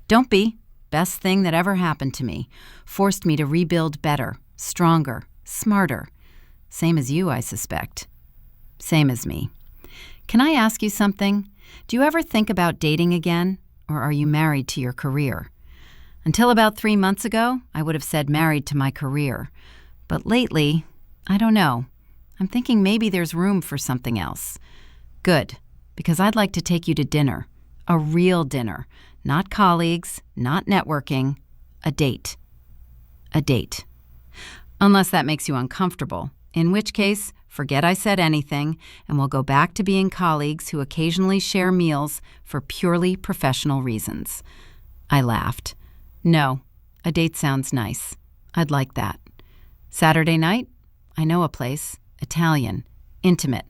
"Don't be. Best thing that ever happened to me. Forced me to rebuild better, stronger, smarter. Same as you, I suspect." "Same as me." "Can I ask you something? Do you ever think about dating again, or are you married to your career?" "Until about 3 months ago, I would have said married to my career. But lately, I don't know. I'm thinking maybe there's room for something else." "Good, because I'd like to take you to dinner. A real dinner. Not colleagues, not networking. A date." "A date." "Unless that makes you uncomfortable, in which case, forget I said anything, and we'll go back to being colleagues who occasionally share meals for purely professional reasons." I laughed. "No, a date sounds nice. I'd like that." "Saturday night? I know a place. Italian. Intimate.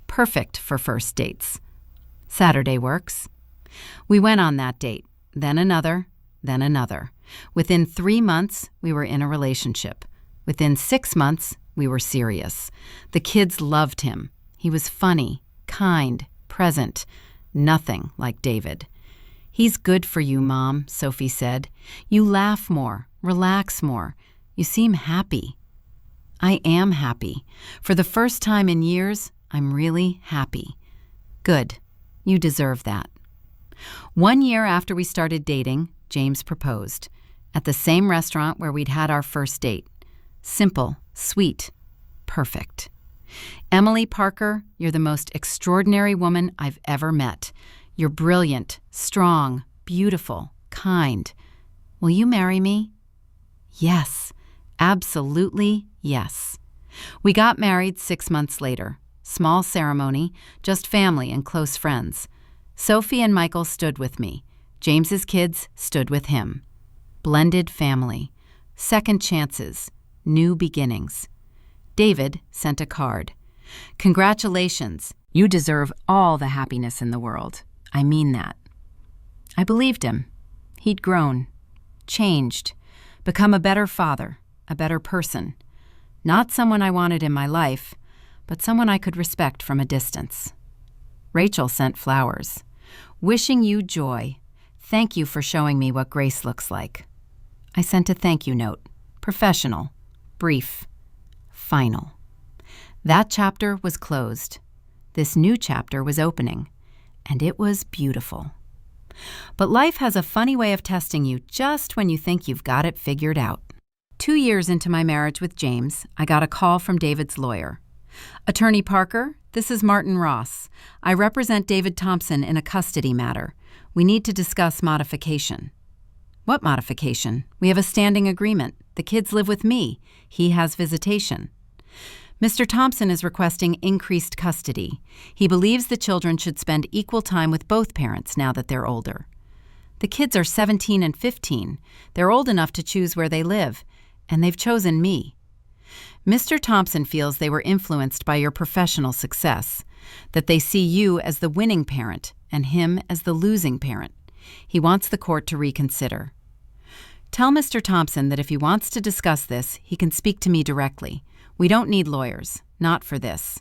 Perfect for first dates." "Saturday works." We went on that date, then another, then another. Within 3 months, we were in a relationship. Within 6 months, we were serious. The kids loved him. He was funny, kind, present. Nothing like David. "He's good for you, Mom," Sophie said. "You laugh more, relax more. You seem happy." "I am happy. For the first time in years, I'm really happy." "Good. You deserve that." 1 year after we started dating, James proposed. At the same restaurant where we'd had our first date. Simple, sweet, perfect. "Emily Parker, you're the most extraordinary woman I've ever met. You're brilliant, strong, beautiful, kind. Will you marry me?" "Yes, absolutely yes." We got married 6 months later. Small ceremony, just family and close friends. Sophie and Michael stood with me. James's kids stood with him. Blended family. Second chances. New beginnings. David sent a card. Congratulations. You deserve all the happiness in the world. I mean that. I believed him. He'd grown, changed, become a better father, a better person. Not someone I wanted in my life, but someone I could respect from a distance. Rachel sent flowers. Wishing you joy. Thank you for showing me what grace looks like. I sent a thank you note. Professional, brief, final. That chapter was closed. This new chapter was opening, and it was beautiful. But life has a funny way of testing you just when you think you've got it figured out. 2 years into my marriage with James, I got a call from David's lawyer. Attorney Parker, this is Martin Ross. I represent David Thompson in a custody matter. We need to discuss modification. What modification? We have a standing agreement. The kids live with me. He has visitation. Mr. Thompson is requesting increased custody. He believes the children should spend equal time with both parents now that they're older. The kids are 17 and 15. They're old enough to choose where they live, and they've chosen me. Mr. Thompson feels they were influenced by your professional success, that they see you as the winning parent and him as the losing parent. He wants the court to reconsider. Tell Mr. Thompson that if he wants to discuss this, he can speak to me directly. We don't need lawyers, not for this.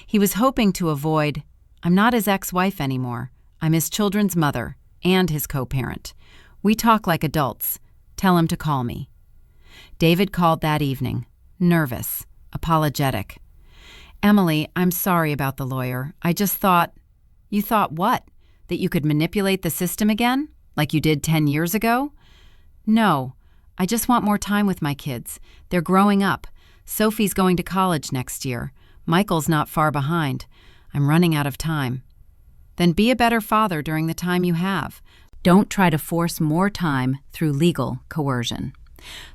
He was hoping to avoid, I'm not his ex-wife anymore. I'm his children's mother and his co-parent. We talk like adults. Tell him to call me. David called that evening, nervous, apologetic. Emily, I'm sorry about the lawyer. I just thought. You thought what? That you could manipulate the system again? Like you did 10 years ago? No, I just want more time with my kids. They're growing up. Sophie's going to college next year. Michael's not far behind. I'm running out of time. Then be a better father during the time you have. Don't try to force more time through legal coercion.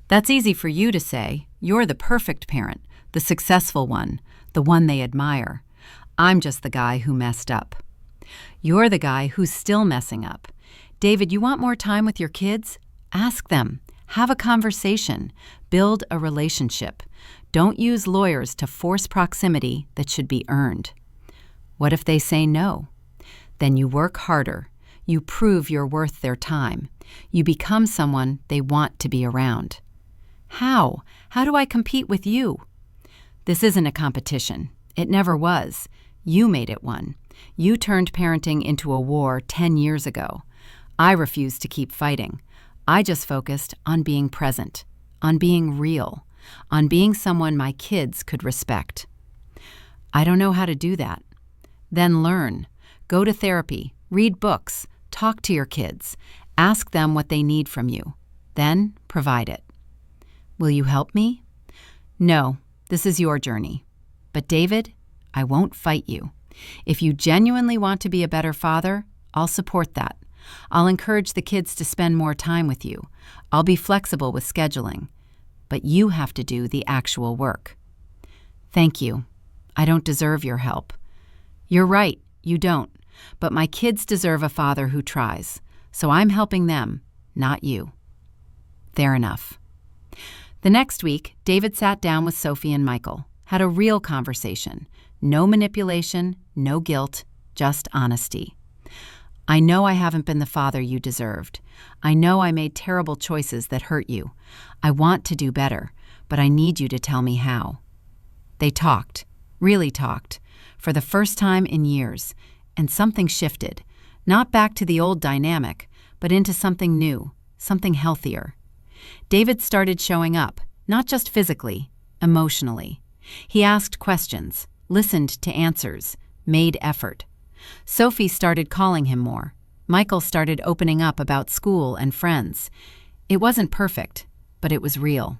That's easy for you to say. You're the perfect parent, the successful one, the one they admire. I'm just the guy who messed up. You're the guy who's still messing up. David, you want more time with your kids? Ask them. Have a conversation. Build a relationship. Don't use lawyers to force proximity that should be earned. What if they say no? Then you work harder. You prove you're worth their time. You become someone they want to be around. How? How do I compete with you? This isn't a competition. It never was. You made it one. You turned parenting into a war 10 years ago. I refused to keep fighting. I just focused on being present, on being real, on being someone my kids could respect. I don't know how to do that. Then learn. Go to therapy, read books, talk to your kids, ask them what they need from you. Then provide it. Will you help me? No, this is your journey. But David, I won't fight you. If you genuinely want to be a better father, I'll support that. I'll encourage the kids to spend more time with you. I'll be flexible with scheduling. But you have to do the actual work. Thank you. I don't deserve your help. You're right, you don't. But my kids deserve a father who tries. So I'm helping them, not you. Fair enough. The next week, David sat down with Sophie and Michael, had a real conversation. No manipulation, no guilt, just honesty. I know I haven't been the father you deserved. I know I made terrible choices that hurt you. I want to do better, but I need you to tell me how. They talked, really talked, for the first time in years, and something shifted, not back to the old dynamic, but into something new, something healthier. David started showing up, not just physically, emotionally. He asked questions, listened to answers, made effort. Sophie started calling him more. Michael started opening up about school and friends. It wasn't perfect, but it was real.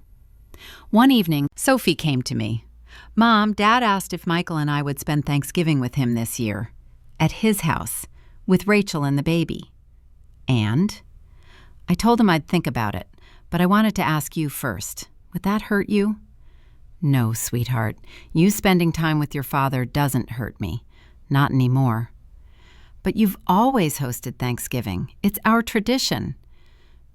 One evening, Sophie came to me. Mom, Dad asked if Michael and I would spend Thanksgiving with him this year. At his house, with Rachel and the baby. And? I told him I'd think about it, but I wanted to ask you first. Would that hurt you? No, sweetheart, you spending time with your father doesn't hurt me. Not anymore. But you've always hosted Thanksgiving. It's our tradition.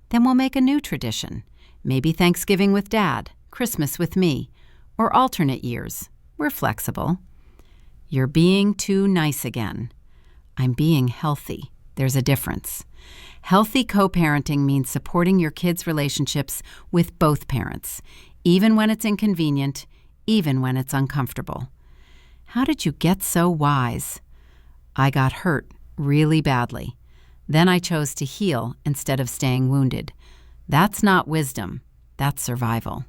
Then we'll make a new tradition. Maybe Thanksgiving with Dad, Christmas with me, or alternate years. We're flexible. You're being too nice again. I'm being healthy. There's a difference. Healthy co-parenting means supporting your kids' relationships with both parents, even when it's inconvenient, even when it's uncomfortable. How did you get so wise? I got hurt really badly. Then I chose to heal instead of staying wounded. That's not wisdom. That's survival.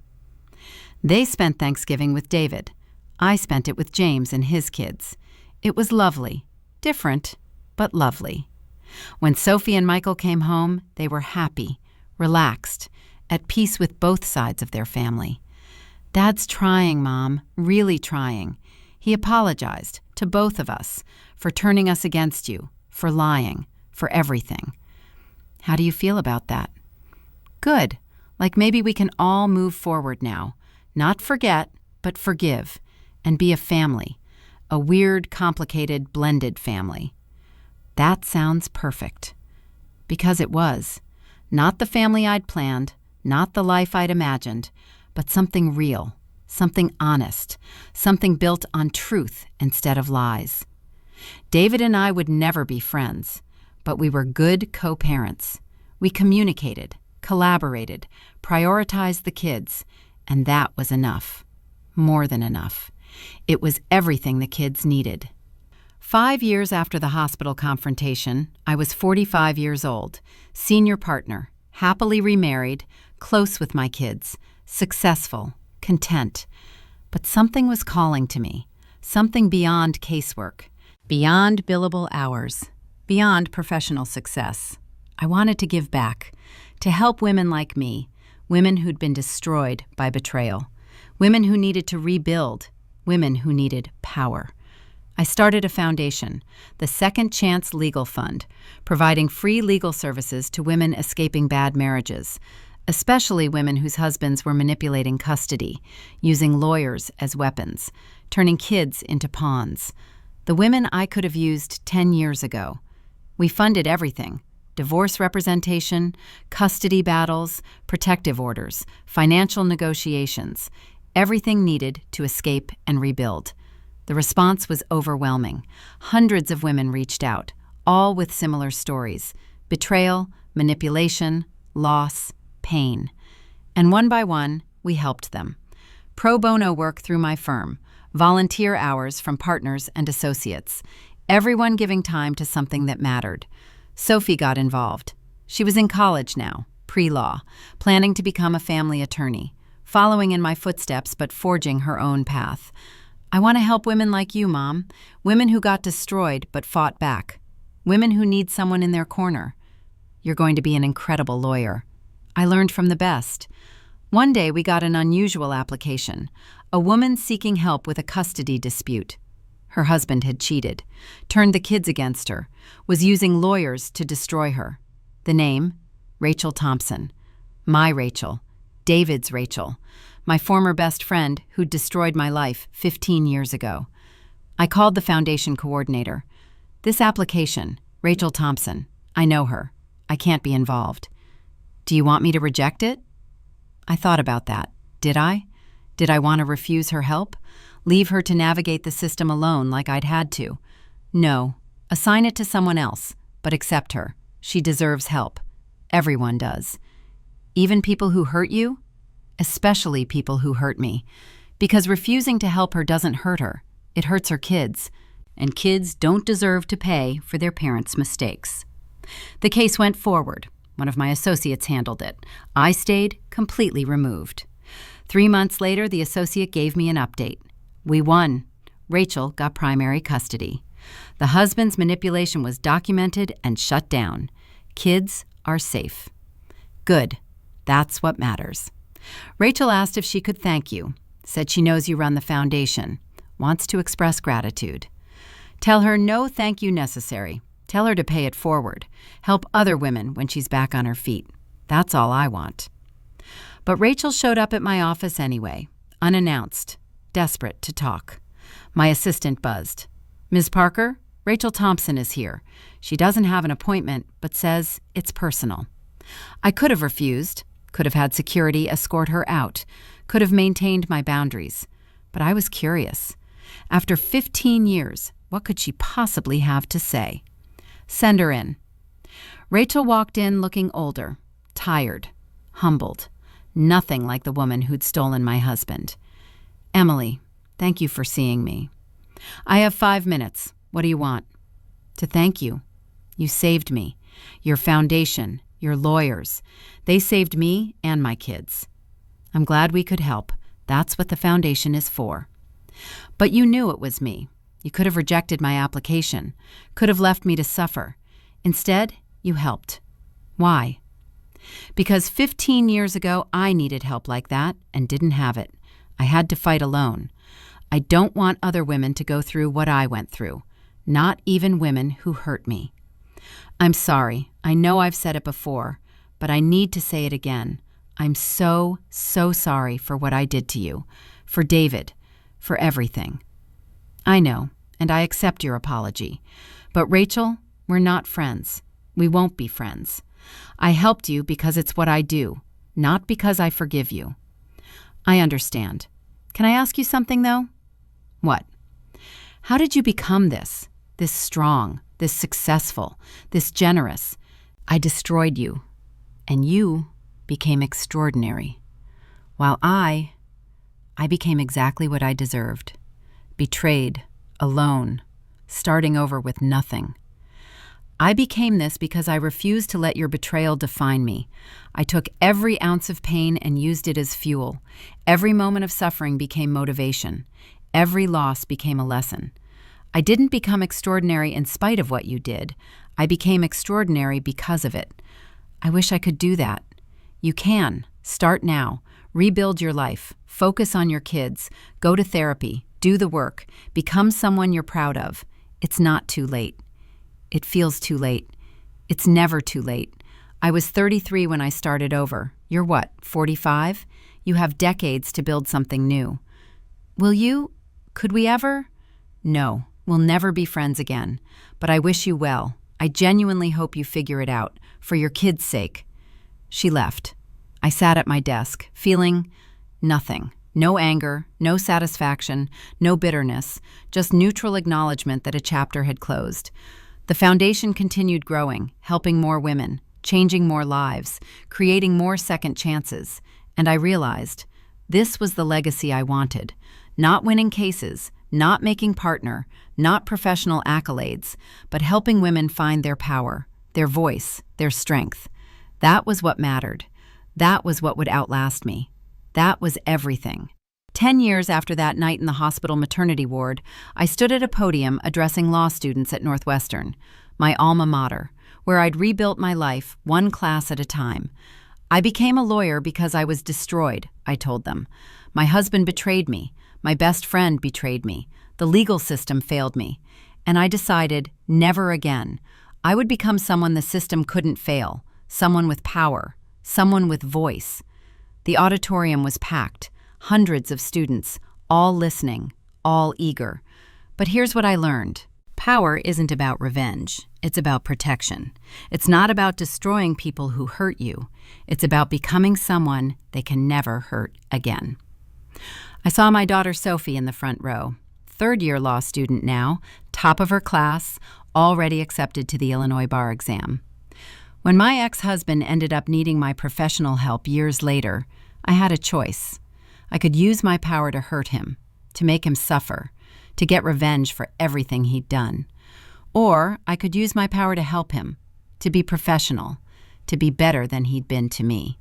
They spent Thanksgiving with David. I spent it with James and his kids. It was lovely. Different, but lovely. When Sophie and Michael came home, they were happy, relaxed, at peace with both sides of their family. Dad's trying, Mom, really trying. He apologized to both of us for turning us against you, for lying, for everything. How do you feel about that? Good. Like maybe we can all move forward now. Not forget, but forgive. And be a family. A weird, complicated, blended family. That sounds perfect. Because it was. Not the family I'd planned, not the life I'd imagined, but something real, something honest, something built on truth instead of lies. David and I would never be friends, but we were good co-parents. We communicated, collaborated, prioritized the kids, and that was enough. More than enough. It was everything the kids needed. 5 years after the hospital confrontation, I was 45 years old, senior partner, happily remarried, close with my kids, successful, content. But something was calling to me, something beyond casework, beyond billable hours, beyond professional success. I wanted to give back, to help women like me, women who'd been destroyed by betrayal, women who needed to rebuild, women who needed power. I started a foundation, the Second Chance Legal Fund, providing free legal services to women escaping bad marriages, especially women whose husbands were manipulating custody, using lawyers as weapons, turning kids into pawns. The women I could have used 10 years ago. We funded everything: divorce representation, custody battles, protective orders, financial negotiations, everything needed to escape and rebuild. The response was overwhelming. Hundreds of women reached out, all with similar stories: betrayal, manipulation, loss, pain. And one by one, we helped them. Pro bono work through my firm, volunteer hours from partners and associates, everyone giving time to something that mattered. Sophie got involved. She was in college now, pre-law, planning to become a family attorney, following in my footsteps but forging her own path. I want to help women like you, Mom, women who got destroyed but fought back, women who need someone in their corner. You're going to be an incredible lawyer. I learned from the best. One day we got an unusual application, a woman seeking help with a custody dispute. Her husband had cheated, turned the kids against her, was using lawyers to destroy her. The name? Rachel Thompson. My Rachel. David's Rachel. My former best friend who'd destroyed my life 15 years ago. I called the foundation coordinator. This application, Rachel Thompson, I know her. I can't be involved. Do you want me to reject it? I thought about that. Did I? Did I want to refuse her help? Leave her to navigate the system alone like I'd had to? No. Assign it to someone else, but accept her. She deserves help. Everyone does. Even people who hurt you? Especially people who hurt me. Because refusing to help her doesn't hurt her. It hurts her kids. And kids don't deserve to pay for their parents' mistakes. The case went forward. One of my associates handled it. I stayed completely removed. 3 months later, the associate gave me an update. We won. Rachel got primary custody. The husband's manipulation was documented and shut down. Kids are safe. Good. That's what matters. Rachel asked if she could thank you, said she knows you run the foundation, wants to express gratitude. Tell her no thank you necessary. Tell her to pay it forward. Help other women when she's back on her feet. That's all I want. But Rachel showed up at my office anyway, unannounced, desperate to talk. My assistant buzzed. "Ms. Parker, Rachel Thompson is here. She doesn't have an appointment, but says it's personal." I could have refused, could have had security escort her out, could have maintained my boundaries. But I was curious. After 15 years, what could she possibly have to say? "Send her in." Rachel walked in looking older, tired, humbled, nothing like the woman who'd stolen my husband. "Emily, thank you for seeing me." "I have 5 minutes. What do you want?" "To thank you. You saved me. Your foundation, your lawyers. They saved me and my kids. I'm glad we could help. That's what the foundation is for." "But you knew it was me. You could have rejected my application, could have left me to suffer. Instead, you helped. Why?" "Because 15 years ago, I needed help like that and didn't have it. I had to fight alone. I don't want other women to go through what I went through, not even women who hurt me. I'm sorry. I know I've said it before, but I need to say it again. I'm so, so sorry for what I did to you, for David, for everything." "I know, and I accept your apology. But Rachel, we're not friends. We won't be friends. I helped you because it's what I do, not because I forgive you." "I understand. Can I ask you something, though?" "What?" "How did you become this strong, this successful, this generous? I destroyed you, and you became extraordinary, while I became exactly what I deserved. Betrayed, alone, starting over with nothing. I became this because I refused to let your betrayal define me. I took every ounce of pain and used it as fuel. Every moment of suffering became motivation. Every loss became a lesson. I didn't become extraordinary in spite of what you did. I became extraordinary because of it. I wish I could do that. You can. Start now. Rebuild your life. Focus on your kids. Go to therapy. Do the work. Become someone you're proud of. It's not too late. It feels too late. It's never too late. I was 33 when I started over. You're what, 45? You have decades to build something new. Could we ever? No, we'll never be friends again. But I wish you well. I genuinely hope you figure it out, for your kids' sake." She left. I sat at my desk, feeling nothing. No anger, no satisfaction, no bitterness, just neutral acknowledgement that a chapter had closed. The foundation continued growing, helping more women, changing more lives, creating more second chances. And I realized this was the legacy I wanted. Not winning cases, not making partner, not professional accolades, but helping women find their power, their voice, their strength. That was what mattered. That was what would outlast me. That was everything. 10 years after that night in the hospital maternity ward, I stood at a podium addressing law students at Northwestern, my alma mater, where I'd rebuilt my life one class at a time. I became a lawyer because I was destroyed, I told them. My husband betrayed me. My best friend betrayed me. The legal system failed me. And I decided never again. I would become someone the system couldn't fail, someone with power, someone with voice. The auditorium was packed. Hundreds of students, all listening, all eager. But here's what I learned. Power isn't about revenge. It's about protection. It's not about destroying people who hurt you. It's about becoming someone they can never hurt again. I saw my daughter Sophie in the front row. Third-year law student now, top of her class, already accepted to the Illinois bar exam. When my ex-husband ended up needing my professional help years later, I had a choice. I could use my power to hurt him, to make him suffer, to get revenge for everything he'd done. Or I could use my power to help him, to be professional, to be better than he'd been to me.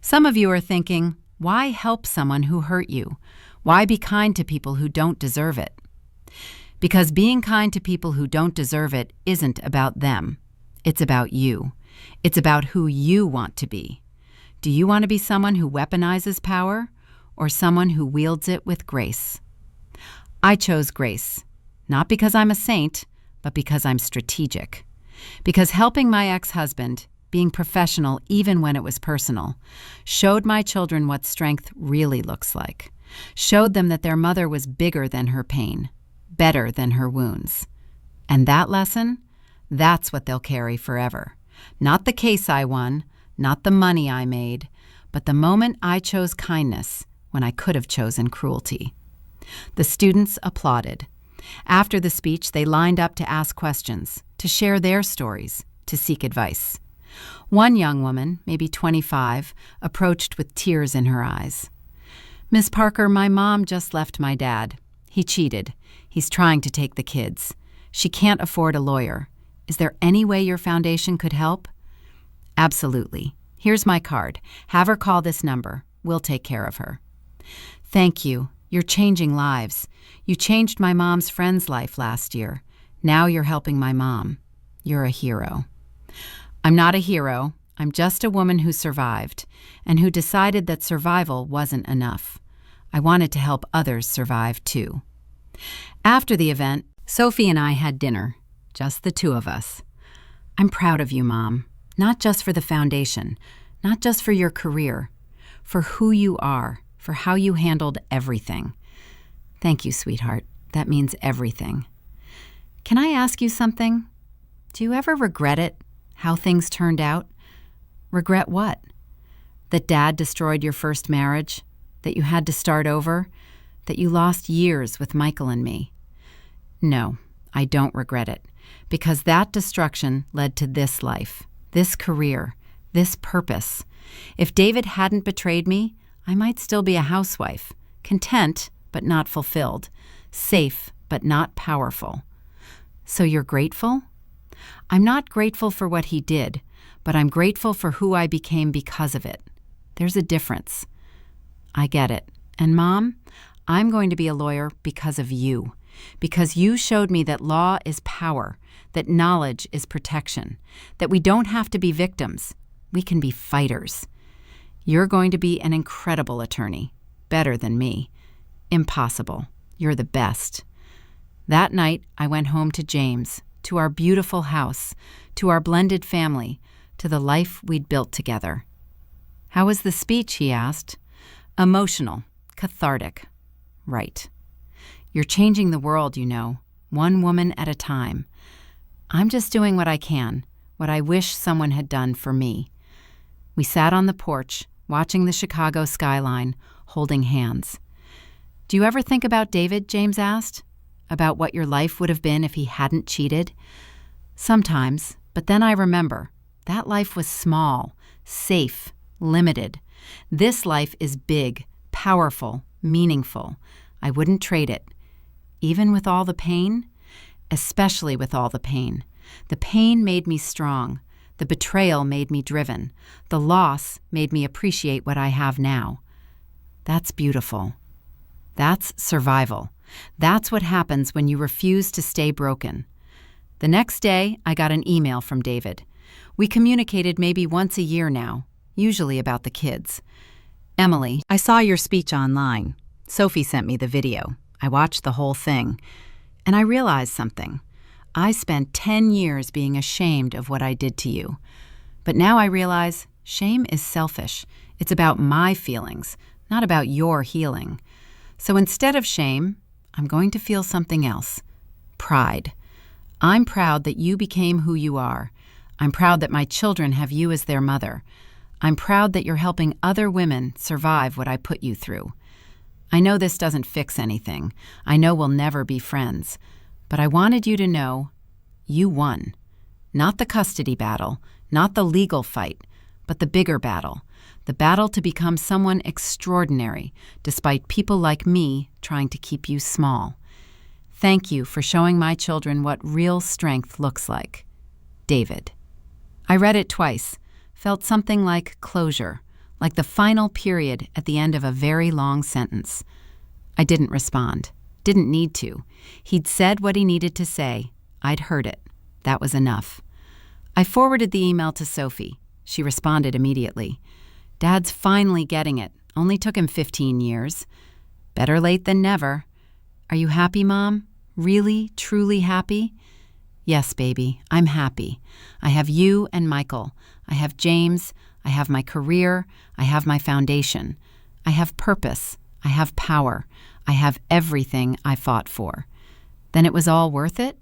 Some of you are thinking, why help someone who hurt you? Why be kind to people who don't deserve it? Because being kind to people who don't deserve it isn't about them. It's about you. It's about who you want to be. Do you want to be someone who weaponizes power or someone who wields it with grace? I chose grace, not because I'm a saint, but because I'm strategic. Because helping my ex-husband, being professional even when it was personal, showed my children what strength really looks like. showed them that their mother was bigger than her pain, better than her wounds. And that lesson, that's what they'll carry forever. Not the case I won, not the money I made, but the moment I chose kindness when I could have chosen cruelty. The students applauded. After the speech, they lined up to ask questions, to share their stories, to seek advice. One young woman, maybe 25, approached with tears in her eyes. "Miss Parker, my mom just left my dad. He cheated. He's trying to take the kids. She can't afford a lawyer. Is there any way your foundation could help?" "Absolutely. Here's my card. Have her call this number. We'll take care of her." "Thank you. You're changing lives. You changed my mom's friend's life last year. Now you're helping my mom. You're a hero." "I'm not a hero. I'm just a woman who survived, and who decided that survival wasn't enough. I wanted to help others survive too." After the event, Sophie and I had dinner, just the two of us. "I'm proud of you, Mom, not just for the foundation, not just for your career, for who you are, for how you handled everything." "Thank you, sweetheart. That means everything." "Can I ask you something? Do you ever regret it, how things turned out?" "Regret what?" "That Dad destroyed your first marriage, that you had to start over, that you lost years with Michael and me." "No, I don't regret it, because that destruction led to this life, this career, this purpose. If David hadn't betrayed me, I might still be a housewife, content but not fulfilled, safe but not powerful." "So you're grateful?" "I'm not grateful for what he did, but I'm grateful for who I became because of it. There's a difference." "I get it. And Mom, I'm going to be a lawyer because of you. Because you showed me that law is power, that knowledge is protection, that we don't have to be victims. We can be fighters. You're going to be an incredible attorney, better than me. Impossible. You're the best." That night, I went home to James, to our beautiful house, to our blended family, to the life we'd built together. "How was the speech?" he asked. "Emotional, cathartic." "Right. You're changing the world, you know, one woman at a time. I'm just doing what I can, what I wish someone had done for me." We sat on the porch, watching the Chicago skyline, holding hands. "Do you ever think about David?" James asked. "About what your life would have been if he hadn't cheated?" "Sometimes, but then I remember. That life was small, safe, limited. This life is big, powerful, meaningful. I wouldn't trade it. Even with all the pain? Especially with all the pain. The pain made me strong. The betrayal made me driven. The loss made me appreciate what I have now. That's beautiful. That's survival. That's what happens when you refuse to stay broken." The next day, I got an email from David. We communicated maybe once a year now, usually about the kids. "Emily, I saw your speech online. Sophie sent me the video. I watched the whole thing. And I realized something. I spent 10 years being ashamed of what I did to you. But now I realize shame is selfish. It's about my feelings, not about your healing. So instead of shame, I'm going to feel something else. Pride. I'm proud that you became who you are. I'm proud that my children have you as their mother. I'm proud that you're helping other women survive what I put you through. I know this doesn't fix anything. I know we'll never be friends. But I wanted you to know you won. Not the custody battle, not the legal fight, but the bigger battle. The battle to become someone extraordinary, despite people like me trying to keep you small. Thank you for showing my children what real strength looks like. David. I read it twice, felt something like closure, like the final period at the end of a very long sentence. I didn't respond, didn't need to. He'd said what he needed to say. I'd heard it. That was enough. I forwarded the email to Sophie. She responded immediately. Dad's finally getting it. Only took him 15 years. Better late than never. Are you happy, Mom? Really, truly happy? Yes, baby, I'm happy. I have you and Michael. I have James. I have my career. I have my foundation. I have purpose. I have power. I have everything I fought for. Then it was all worth it?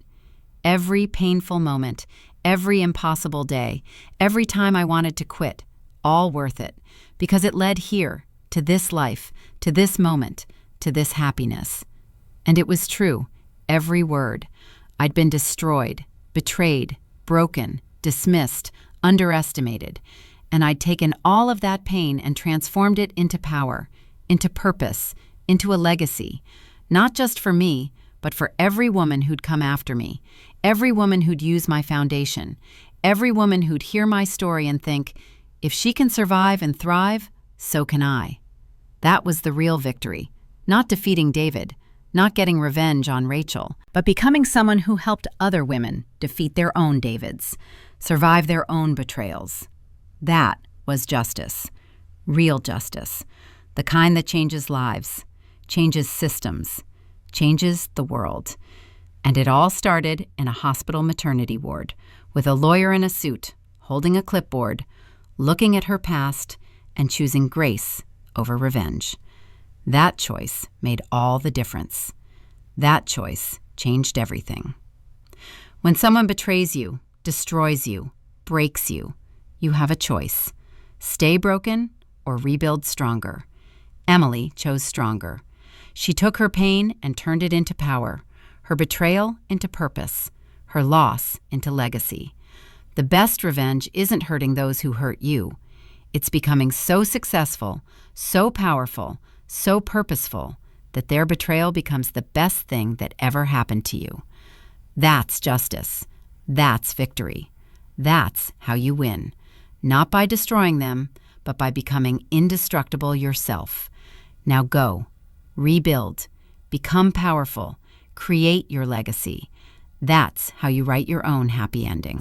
Every painful moment, every impossible day, every time I wanted to quit, all worth it, because it led here, to this life, to this moment, to this happiness. And it was true, every word. I'd been destroyed, betrayed, broken, dismissed, underestimated, and I'd taken all of that pain and transformed it into power, into purpose, into a legacy, not just for me, but for every woman who'd come after me, every woman who'd use my foundation, every woman who'd hear my story and think, if she can survive and thrive, so can I. That was the real victory, not defeating David, not getting revenge on Rachel, but becoming someone who helped other women defeat their own Davids, survive their own betrayals. That was justice, real justice, the kind that changes lives, changes systems, changes the world. And it all started in a hospital maternity ward with a lawyer in a suit, holding a clipboard, looking at her past and choosing grace over revenge. That choice made all the difference. That choice changed everything. When someone betrays you, destroys you, breaks you, you have a choice. Stay broken or rebuild stronger. Emily chose stronger. She took her pain and turned it into power, her betrayal into purpose, her loss into legacy. The best revenge isn't hurting those who hurt you. It's becoming so successful, so powerful, so purposeful, that their betrayal becomes the best thing that ever happened to you. That's justice. That's victory. That's how you win. Not by destroying them, but by becoming indestructible yourself. Now go. Rebuild. Become powerful. Create your legacy. That's how you write your own happy ending.